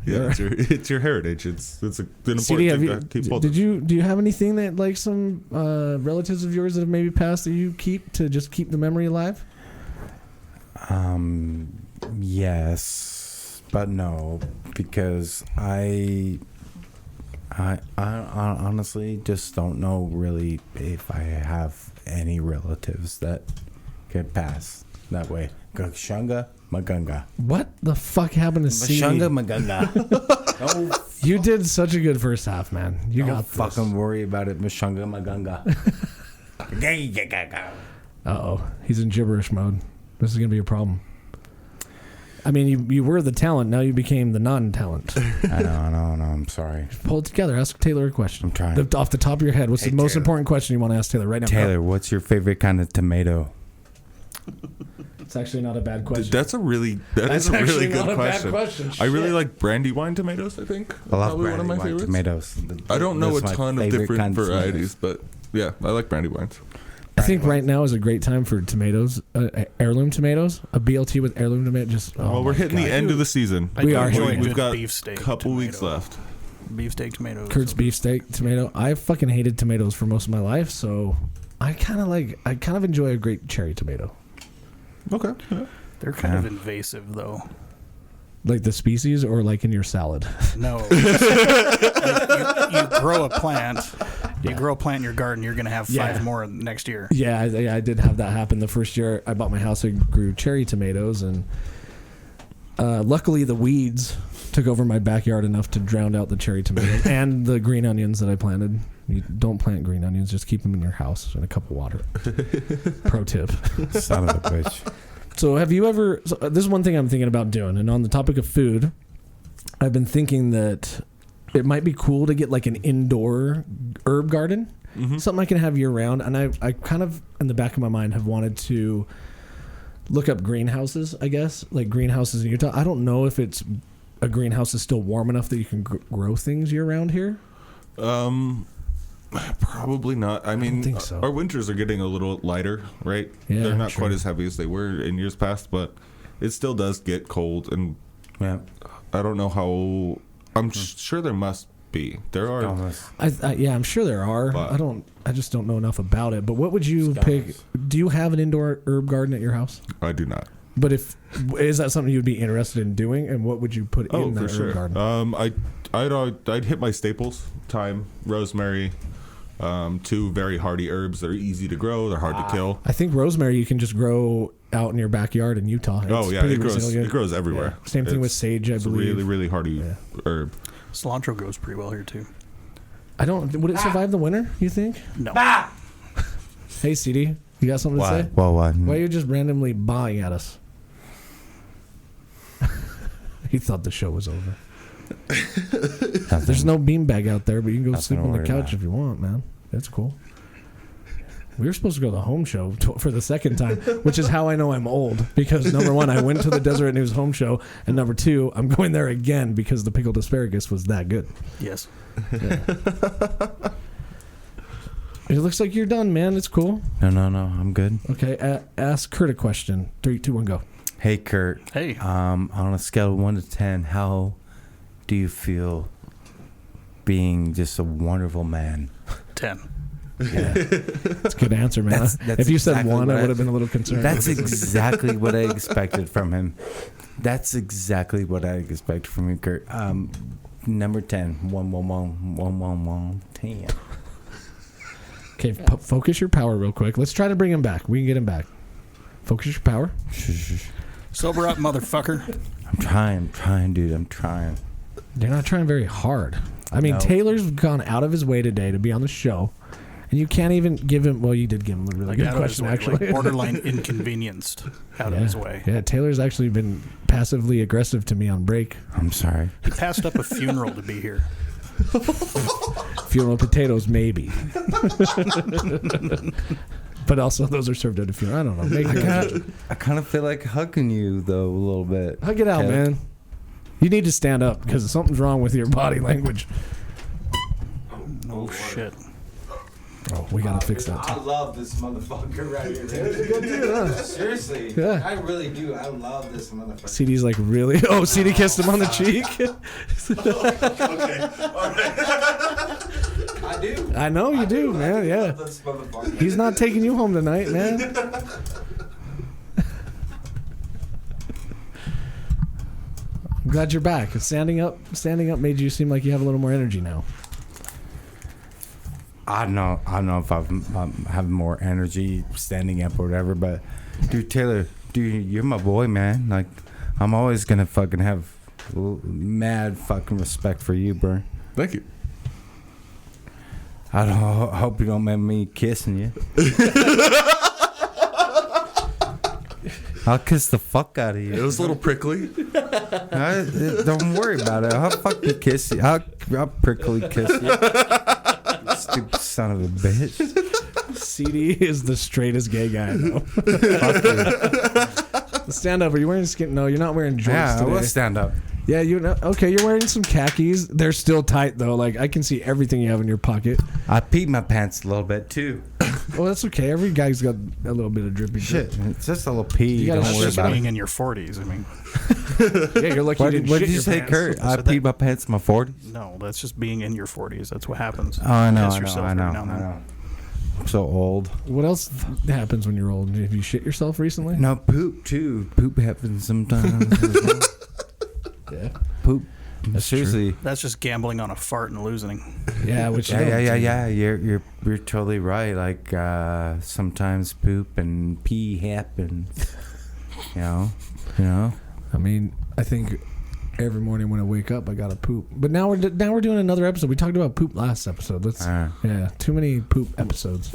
Yeah, it's your heritage. It's an important CD, thing to keep hold of. do you have anything that like some relatives of yours that have maybe passed that you keep to just keep the memory alive? Yes, but no, because I honestly just don't know really if I have any relatives that could pass that way. Gashunga Magunga. What the fuck happened to CD? Mashunga Magunga. Don't You did such a good first half, man. You got this. fucking worry about it, Mashunga Magunga. Uh-oh. He's in gibberish mode. This is going to be a problem. I mean, you were the talent. Now you became the non-talent. I know. I'm sorry. Pull it together. Ask Taylor a question. I'm trying. Off the top of your head, what's Hey, the most Taylor. important question you want to ask Taylor right now? Taylor, what's your favorite kind of tomato? It's actually not a bad question. That is a really actually good not a bad question. question. I really Shit. like brandy-wine tomatoes. I think I love probably one of my brandy wine favorites. tomatoes. I don't know a That's my ton of favorite different kind of varieties, but yeah, I like brandy wines. I think right now is a great time for tomatoes, heirloom tomatoes, a BLT with heirloom tomato. Well, we're hitting the end of the season. We are enjoy hitting a We've good got beefsteak a couple weeks tomato. left. Beefsteak tomatoes. Kurt's beefsteak tomato. I fucking hated tomatoes for most of my life, so I kind of enjoy a great cherry tomato. Okay. Yeah. They're kind of invasive, though. Like the species or like in your salad? No. you grow a plant. You grow a plant in your garden, you're going to have 5 more next year. Yeah, I did have that happen. The first year I bought my house, I grew cherry tomatoes, and luckily the weeds took over my backyard enough to drown out the cherry tomatoes and the green onions that I planted. You don't plant green onions, just keep them in your house in a cup of water. Pro tip. Son of a bitch. So have you ever... So this is one thing I'm thinking about doing, and on the topic of food, I've been thinking that it might be cool to get like an indoor herb garden, something I can have year round. And I kind of, in the back of my mind, have wanted to look up greenhouses, I guess, like greenhouses in Utah. I don't know if a greenhouse is still warm enough that you can grow things year round here. Probably not. I mean, think so. Our winters are getting a little lighter, right? Yeah, They're not true. quite as heavy as they were in years past, but it still does get cold. And Yeah. I don't know how. I'm sure there must be. There are. Yeah, I'm sure there are. But- I just don't know enough about it. But what would you pick? Do you have an indoor herb garden at your house? I do not. But is that something you'd be interested in doing, and what would you put Oh, in for that sure. herb garden? I'd hit my staples: thyme, rosemary. 2 very hardy herbs. They're easy to grow. They're hard to kill. I think rosemary you can just grow out in your backyard in Utah. It's Yeah, pretty it grows. resilient. It grows everywhere. Yeah. Same thing with sage, I It's a believe. really, really hardy herb. Cilantro grows pretty well here, too. Would it survive the winter, you think? No. Hey, CD, you got something to say? What? Why are you just randomly bawling at us? He thought the show was over. There's no beanbag out there, but you can go sleep on the couch if you want, man. That's cool. We were supposed to go to the home show for the second time, which is how I know I'm old. Because number one, I went to the Deseret News home show, and number two, I'm going there again because the pickled asparagus was that good. Yes. Yeah. It looks like you're done, man. It's cool. No, I'm good. Okay, ask Kurt a question. 3, 2, 1, go. Hey, Kurt. Hey. On a scale of 1 to 10, how do you feel being just a wonderful man? 10. Yeah, that's a good answer, man. That's if you said exactly 1, I what would have been a little concerned. That's exactly what I expected from him. That's exactly what I expected from you, Kurt. Number 10. 1, 10. Okay, focus your power real quick. Let's try to bring him back. We can get him back. Focus your power. Sober up, motherfucker. I'm trying, dude. I'm trying. You're not trying very hard. I mean, No. Taylor's gone out of his way today to be on the show, and you can't even give him. Well, you did give him a really good Out of his question, way, actually. like borderline inconvenienced out of his way. Yeah, Taylor's actually been passively aggressive to me on break. I'm sorry. He passed up a funeral to be here. Funeral potatoes, maybe. But also, those are served at a funeral. I don't know. Make I kind of feel like hugging you, though, a little bit. Hug it out, Kev. man. You need to stand up because something's wrong with your body language. Oh, shit. Oh, we got to fix that. I love this motherfucker right here. Good dude, huh? Seriously. Yeah. I really do. I love this motherfucker. CD's like, really? Oh, CD kissed him on the cheek? I do. I know you do, man. Yeah. Love this motherfucker. He's not taking you home tonight, man. I'm glad you're back. Standing up made you seem like you have a little more energy now. I don't know if I'm having more energy standing up or whatever, but dude, Taylor, you're my boy, man. Like, I'm always gonna fucking have mad fucking respect for you, bro. Thank you. I hope you don't mind me kissing you. I'll kiss the fuck out of you. It was a little prickly. Don't worry about it. I'll fucking kiss you. I'll prickly kiss you. Stupid son of a bitch. CD is the straightest gay guy I know. Stand up. Are you wearing skin? No, you're not wearing jorts Yeah, I today. will stand up. Yeah, okay. You're wearing some khakis. They're still tight though. Like I can see everything you have in your pocket. I peed my pants a little bit too. Well, that's okay. Every guy's got a little bit of drippy drip. Shit, it's just a little pee. You gotta Don't That's worry just about being it. in your 40s. I mean, Yeah, you're lucky you didn't What shit did you your say, pants. Kurt? I So that- peed my pants in my 40s. no, that's just being in your 40s. That's what happens. Oh, I know, Piss I yourself know. every now and then. I'm so old. What else happens when you're old? Have you shit yourself recently? No, poop too. Poop happens sometimes. Yeah. Poop. That's Seriously. That's just gambling on a fart and losing. Yeah, which Yeah. You're totally right. Like sometimes poop and pee happen. You know. I mean, I think every morning when I wake up, I gotta poop. But now we're doing another episode. We talked about poop last episode. Yeah, too many poop episodes.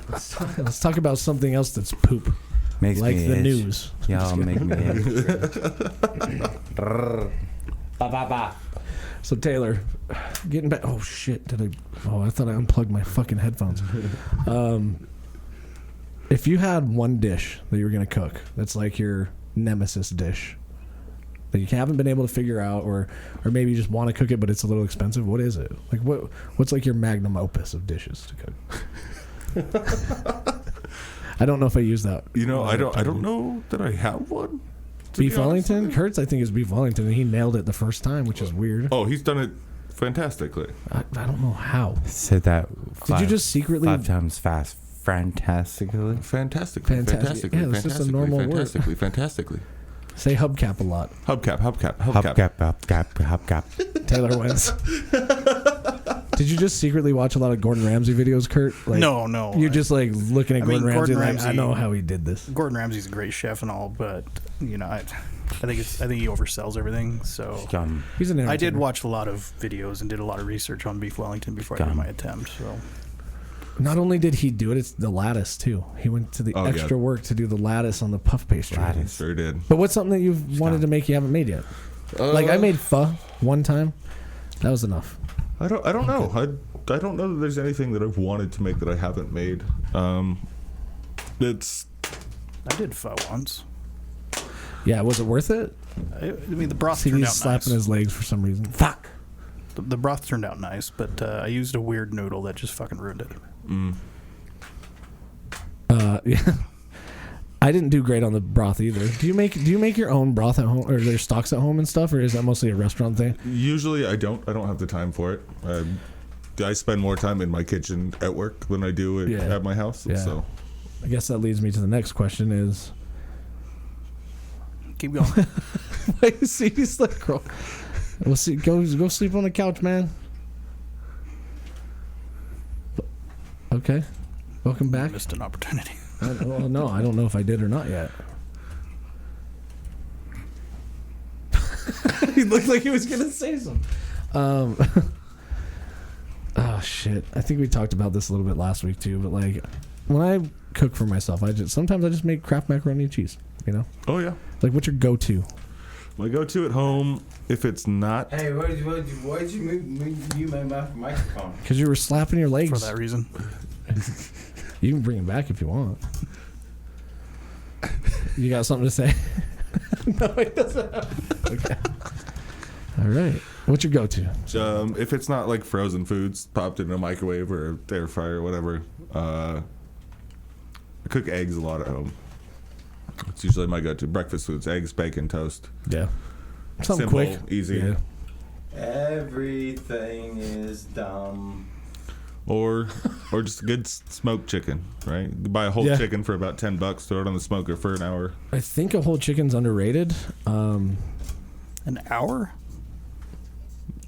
Let's talk about something else that's poop, Makes like me the itch. news. Y'all make me itch. So Taylor, getting back. Oh shit! I thought I unplugged my fucking headphones. If you had one dish that you were gonna cook, that's like your nemesis dish that you haven't been able to figure out, or maybe you just want to cook it, but it's a little expensive. What is it? Like what's like your magnum opus of dishes to cook? I don't know if I use that. You know, I don't know that I have one. to Beef be honest Wellington? with you. Kurt's, I think, is Beef Wellington. And he nailed it the first time, which is weird. Oh, he's done it fantastically. I don't know how. Said that. Did you just secretly? 5 times fast? Fantastically. Fantastically. Fantastic. Fantastically. Yeah, that's just a fantastically. normal word. Fantastically. Fantastically. Say hubcap a lot. Hubcap. Hubcap. Taylor wins. Did you just secretly watch a lot of Gordon Ramsay videos, Kurt? Like, No. You're just like looking at I mean, Gordon Ramsay. Gordon Like, I Ramsay- know how he did this. Gordon Ramsay's a great chef and all, but you know, I think he oversells everything. So Gum. He's an I did entertainer. watch a lot of videos and did a lot of research on Beef Wellington before I did Gum. my attempt. So Not only did he do it, it's the lattice too. He went to the extra work to do the lattice on the puff pastry. Sure did. But what's something that you've wanted to make you haven't made yet? Like I made pho one time. That was enough. I don't know. I don't know that there's anything that I've wanted to make that I haven't made. It's. I did pho once. Yeah, was it worth it? I mean, the broth See, turned he's out slapping nice. his legs for some reason. Fuck. The broth turned out nice, but I used a weird noodle that just fucking ruined it. Yeah. I didn't do great on the broth either. Do you make your own broth at home, or there's stocks at home and stuff, or is that mostly a restaurant thing? Usually I don't have the time for it. I spend more time in my kitchen at work than I do at my house. Yeah. So I guess that leads me to the next question is. Keep going. Wait, see, he's like, we'll see. Go sleep on the couch, man. Okay, welcome back. Missed an opportunity. Well, no, I don't know if I did or not yet. He looked like he was gonna say something. Oh shit! I think we talked about this a little bit last week too. But like, when I cook for myself, sometimes I just make Kraft macaroni and cheese. You know? Oh yeah. Like, what's your go-to? My go-to at home, if it's not. Hey, why'd you mute my microphone? Because you were slapping your legs. For that reason. You can bring it back if you want. You got something to say? No, it doesn't. Okay. All right. What's your go-to? If it's not like frozen foods popped in a microwave or air fryer or whatever, I cook eggs a lot at home. It's usually my go-to. Breakfast foods: eggs, bacon, toast. Yeah. Something Simple, quick. easy. Yeah. Everything is dumb. Or just a good smoked chicken, right? You buy a whole chicken for about $10, throw it on the smoker for an hour. I think a whole chicken's underrated. An hour?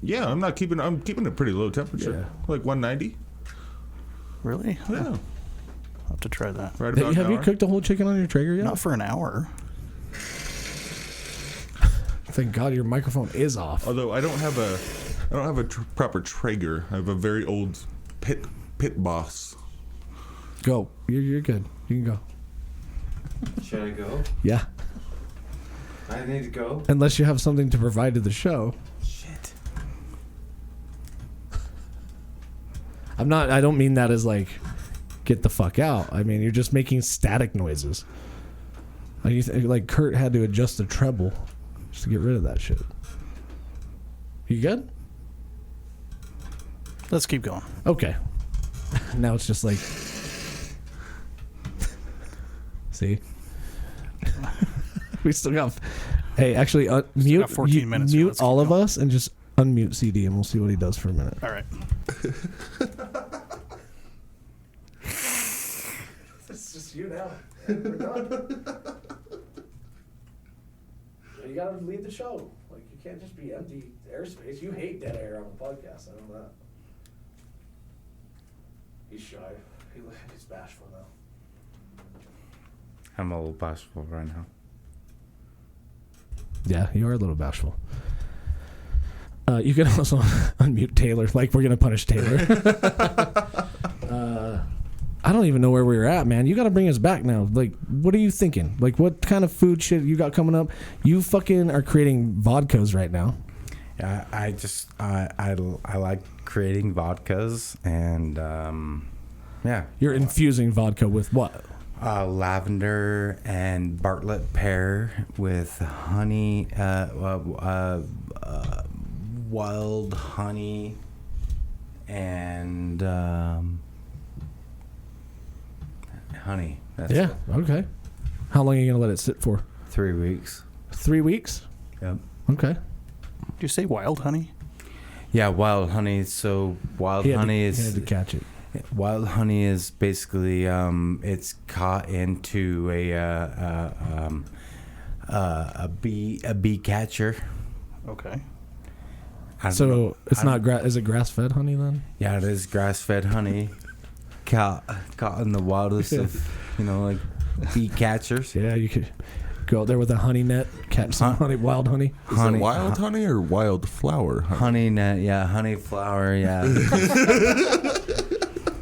Yeah, I'm keeping it pretty low temperature. Yeah. Like 190. Really? Yeah. I'll have to try that. Right about Have an you hour. cooked a whole chicken on your Traeger yet? Not for an hour. Thank God your microphone is off. Although I don't have a proper Traeger. I have a very old pit boss. Go. You're good. You can go. Should I go? Yeah. I need to go. Unless you have something to provide to the show. Shit. I don't mean that as like, get the fuck out. I mean, you're just making static noises. Like Kurt had to adjust the treble just to get rid of that shit. You good? Let's keep going. Okay. Now it's just like, see, we still got. Hey, actually, mute. got 14 minutes, so Mute let's keep all of going. us and just unmute CD, and we'll see what he does for a minute. All right. It's just you now. We're done. You gotta lead the show. Like, you can't just be empty airspace. You hate dead air on the podcast. I know that. He's shy. He's bashful now. I'm a little bashful right now. Yeah, you are a little bashful. You can also unmute Taylor. Like, we're gonna punish Taylor. I don't even know where we were at, man. You got to bring us back now. Like, what are you thinking? Like, what kind of food shit you got coming up? You fucking are creating vodkas right now. Yeah, I like creating vodkas, and yeah, You're infusing vodka with what? lavender and Bartlett pear with honey, wild honey, and honey. That's Yeah. Okay. How long are you gonna let it sit for? 3 weeks. 3 weeks. Yep. Okay. Did you say wild honey? Yeah, wild honey. So wild He had honey to, is he had to catch it. wild honey is basically it's caught into a bee catcher. Okay. I don't So know. it's not is it grass fed honey then? Yeah, it is grass fed honey. Caught in the wildest of like bee catchers. Yeah, you could go out there with a honey net, catch some honey, wild honey. Is it wild honey or wild flower honey? Honey net, yeah, honey flower, yeah.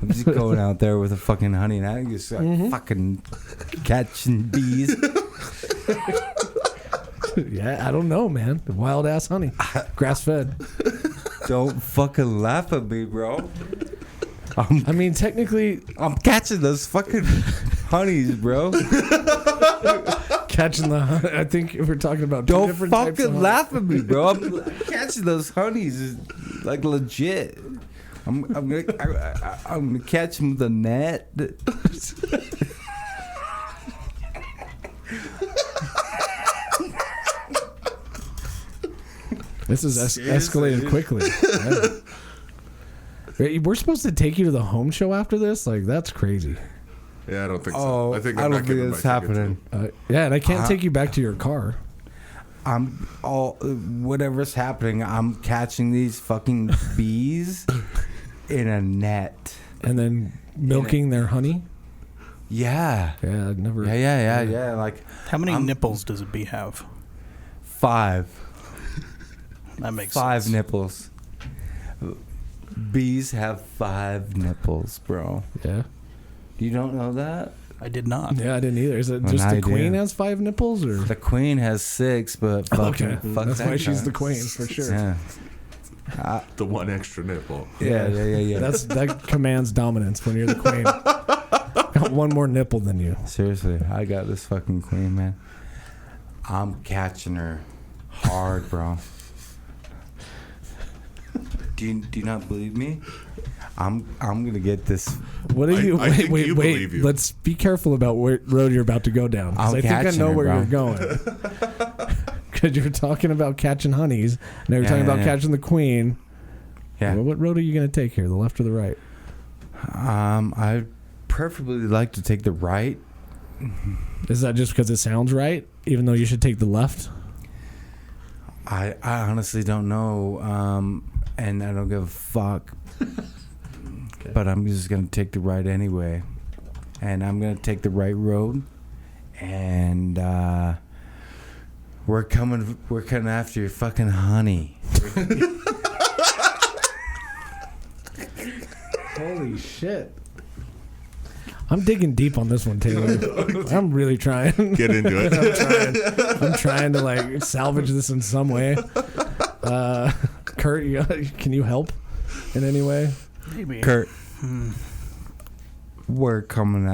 I'm just going out there with a fucking honey and I just fucking catching bees. Yeah, I don't know, man. Wild ass honey, grass fed. Don't fucking laugh at me, bro. I mean, technically, I'm catching those fucking honeys, bro. catching the honey. I think if we're talking about Don't different types of fucking honey. laugh at me, bro. I'm catching those honeys, like legit. I'm gonna catch them with a net. This is escalated quickly. Yeah. We're supposed to take you to the home show after this? Like, that's crazy. Yeah, I don't think so. Oh, I think I I'm don't not think giving it's my ticket to happening. him. Yeah, and I can't take you back to your car. I'm all whatever's happening. I'm catching these fucking bees in a net. And then milking their honey? Yeah. Yeah, I'd never. Yeah. Like How many nipples does a bee have? 5. That makes 5 sense. nipples. Bees have 5 nipples, bro. Yeah. You don't know that? I did not. Yeah, I didn't either. Is it Well, just now the you do. queen has 5 nipples? Or? The queen has 6, but fucking Okay. fuck That's that why she's guy. the queen, for sure. Yeah. The one extra nipple. Yeah. That commands dominance when you're the queen. Got one more nipple than you. Seriously, I got this fucking queen, man. I'm catching her hard, bro. Do you not believe me? I'm gonna get this. What are you? I think Wait. you believe you. Let's be careful about what road you're about to go down. 'Cause I'm I think I catching know her, where bro. you're going. Because you're talking about catching honeys. Now you're Yeah, talking about yeah. catching the queen. Yeah. Well, what road are you going to take here? The left or the right? I preferably like to take the right. Is that just because it sounds right, even though you should take the left? I honestly don't know, and I don't give a fuck. But I'm just gonna take the right anyway, and I'm gonna take the right road, and we're coming after your fucking honey. Holy shit. I'm digging deep on this one, Taylor. I'm really trying. Get into it. I'm trying to like salvage this in some way. Kurt, can you help in any way? Maybe. Kurt, we're coming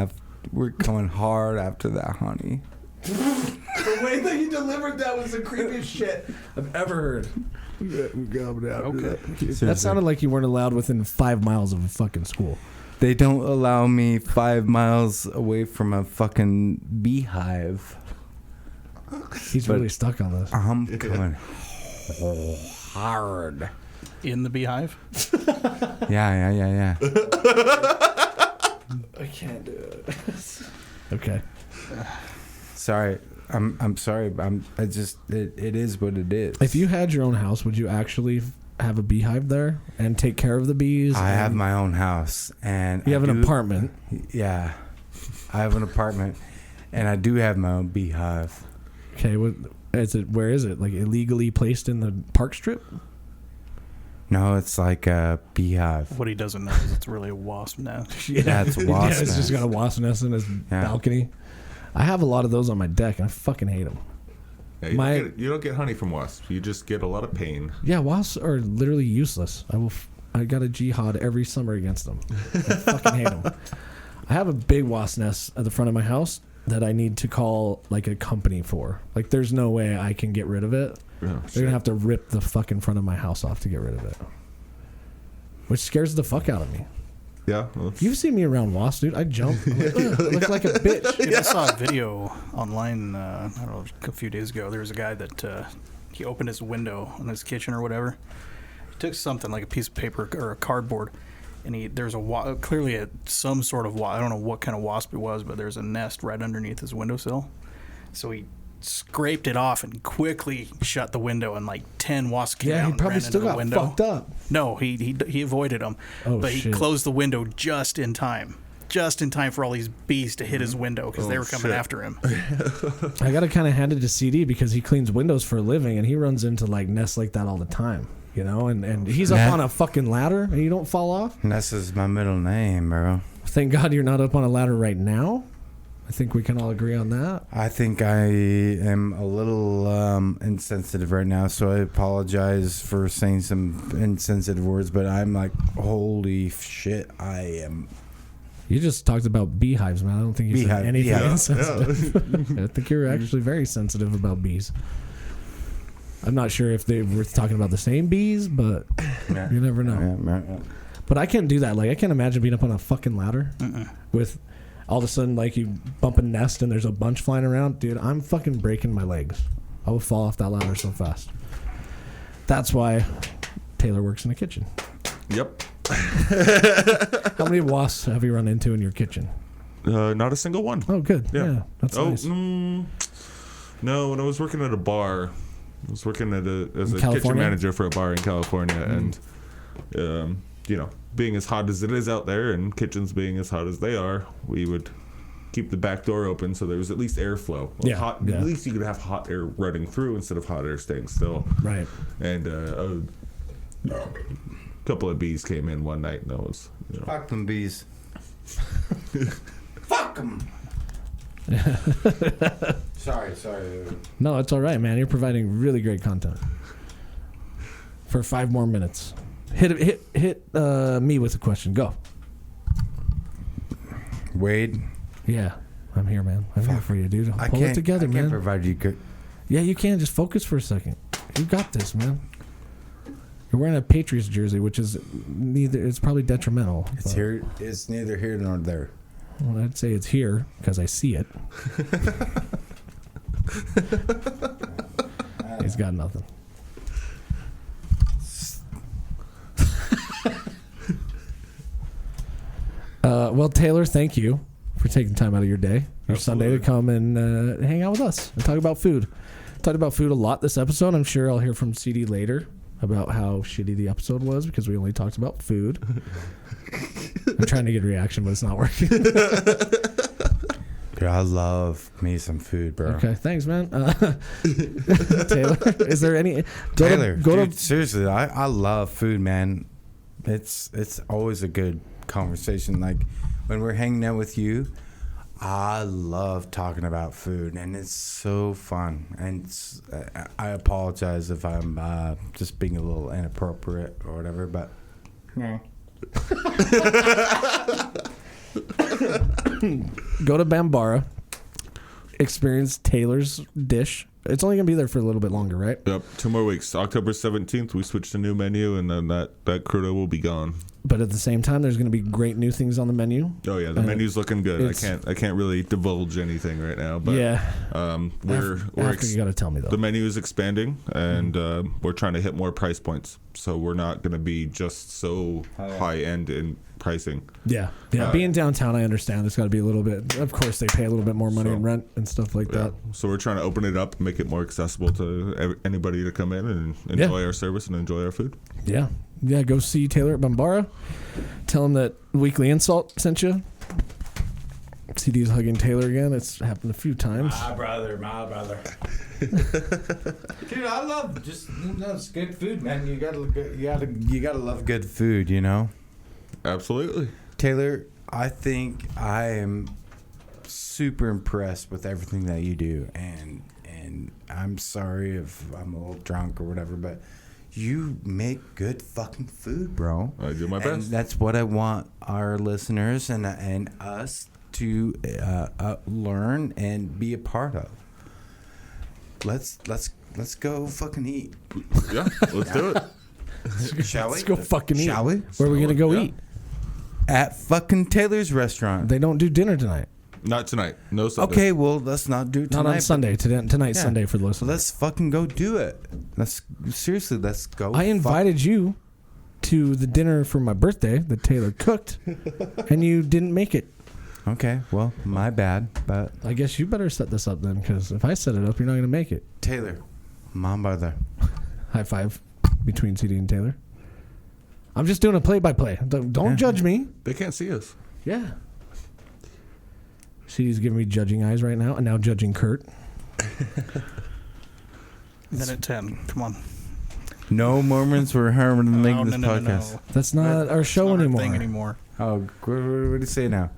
hard after that honey. The way that you delivered that was the creepiest shit I've ever heard. Okay. That sounded like you weren't allowed within 5 miles of a fucking school. They don't allow me 5 miles away from a fucking beehive. He's really stuck on this. I'm coming hard. In the beehive? Yeah. I can't do it. Okay. Sorry. I'm sorry. But it is what it is. If you had your own house, would you actually have a beehive there and take care of the bees? I have my own house and You have an apartment. Yeah, I have an apartment, and I do have my own beehive. Okay, what is it? Where is it? Like illegally placed in the park strip? No, it's like a beehive. What he doesn't know is it's really a wasp nest. Yeah, it's a wasp Yeah, it's just nest. got a wasp nest in his balcony. I have a lot of those on my deck, and I fucking hate them. Yeah, you don't get honey from wasps. You just get a lot of pain. Yeah, wasps are literally useless. I got a jihad every summer against them. I fucking hate them. I have a big wasp nest at the front of my house that I need to call like a company for. Like, there's no way I can get rid of it. They're gonna have to rip the fucking front of my house off to get rid of it, which scares the fuck out of me. Yeah. Well, You've seen me around wasps, dude. I jump. I look like a bitch. Dude, I saw a video online, I don't know, a few days ago. There was a guy that he opened his window in his kitchen or whatever. He took something like a piece of paper or a cardboard, and there's clearly some sort of wasp. I don't know what kind of wasp it was, but there's a nest right underneath his windowsill. So he scraped it off and quickly shut the window, and like 10 wasps came out Yeah, he and probably ran still into the got window. fucked up. No, he avoided them, Oh, but he shit. closed the window just in time for all these bees to hit his window because they were coming shit. after him. I got to kind of hand it to CD because he cleans windows for a living, and he runs into like nests like that all the time. You know, and he's up on a fucking ladder and you don't fall off. Ness is my middle name, bro. Thank God you're not up on a ladder right now. I think we can all agree on that. I think I am a little insensitive right now, so I apologize for saying some insensitive words, but I'm like, holy shit, I am. You just talked about beehives, man. I don't think you said anything insensitive. I think you're actually very sensitive about bees. I'm not sure if they were talking about the same bees, but you never know. Yeah. But I can't do that. Like, I can't imagine being up on a fucking ladder with all of a sudden, like, you bump a nest and there's a bunch flying around. Dude, I'm fucking breaking my legs. I will fall off that ladder so fast. That's why Taylor works in the kitchen. Yep. How many wasps have you run into in your kitchen? Not a single one. Oh, good. Yeah, that's nice. No, when I was working at a bar, I was working as a California? kitchen manager for a bar in California, and you know, being as hot as it is out there, and kitchens being as hot as they are, we would keep the back door open so there was at least airflow. At least you could have hot air running through instead of hot air staying still. Right. And a couple of bees came in one night, and I was, you know, Fuck them bees. Fuck them. Sorry. No, it's all right, man. You're providing really great content. For 5 more minutes. Hit me with a question. Go. Wade. Yeah, I'm here, man. I'm here for you, dude. Pull it together, I man. can't provide you good. Yeah, you can. Just focus for a second. You got this, man. You're wearing a Patriots jersey, which is neither. It's probably detrimental. It's here. It's neither here nor there. Well, I'd say it's here because I see it. He's got nothing. Well, Taylor, thank you for taking time out of your day, your Sunday, to come and hang out with us and talk about food. Talked about food a lot this episode. I'm sure I'll hear from CD later about how shitty the episode was because we only talked about food. I'm trying to get a reaction, but it's not working. Dude, I love me some food, bro. Okay, thanks, man. Taylor, is there any... Dude, seriously, I love food, man. It's always a good conversation. Like, when we're hanging out with you, I love talking about food, and it's so fun. And I apologize if I'm just being a little inappropriate or whatever, but... Go to Bambara, experience Taylor's dish. It's only gonna be there for a little bit longer, right? Yep, 2 more weeks. October 17th, we switched to a new menu, and then that crudo will be gone. But at the same time, there's gonna be great new things on the menu. Oh yeah, the menu's looking good. I can't really divulge anything right now, but you gotta tell me though. The menu is expanding, and we're trying to hit more price points. So we're not going to be just so high end in pricing. Yeah. Being downtown, I understand. It's got to be a little bit. Of course, they pay a little bit more money in rent and stuff like that. So we're trying to open it up, make it more accessible to anybody to come in and enjoy our service and enjoy our food. Yeah. Go see Taylor at Bambara. Tell him that Weekly InSalt sent you. CD's hugging Taylor again. It's happened a few times. My brother. Dude, I love it's good food, man. You gotta love good food, you know. Absolutely, Taylor. I think I am super impressed with everything that you do, and I'm sorry if I'm a little drunk or whatever, but you make good fucking food, bro. I do my best. And that's what I want our listeners and us to learn and be a part of. Let's go fucking eat. Yeah, let's do it. Shall we? Let's go fucking eat. Shall we? Where are we gonna go eat? At fucking Taylor's restaurant. They don't do dinner tonight. Not tonight. No Sunday. Okay, well, let's not do it tonight. Not on Sunday. Tonight's Sunday for the So listeners. let's fucking go do it. Let's go. I invited you to the dinner for my birthday that Taylor cooked, and you didn't make it. Okay, well, my bad, but I guess you better set this up then, because if I set it up, you're not going to make it. Taylor, my brother. High five between CD and Taylor. I'm just doing a play-by-play. Don't judge me. They can't see us. Yeah. CD's giving me judging eyes right now, and now judging Kurt. Minute 10. Come on. No Mormons were harmed in making this no, podcast. no. That's not our show Not our anymore. thing anymore. Oh, what do you say now?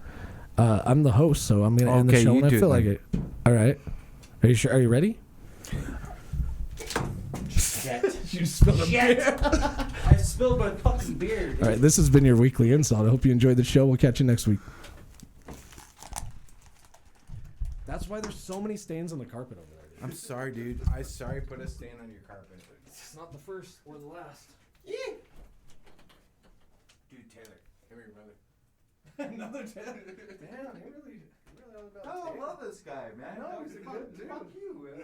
I'm the host, so I'm gonna end the Okay, show you when I do it feel like then. it. All right. Are you sure? Are you ready? Shit. You spilled a Shit. I spilled my fucking beer. Dude. All right. This has been your weekly insult. I hope you enjoyed the show. We'll catch you next week. That's why there's so many stains on the carpet over there. Dude. I'm sorry, dude. I sorry put a stain on your carpet. It's not the first or the last. Dude, Taylor, come here, brother. Another 10. Damn, he really all about I love this guy, man. I know, he's a good dude. Fuck you, man.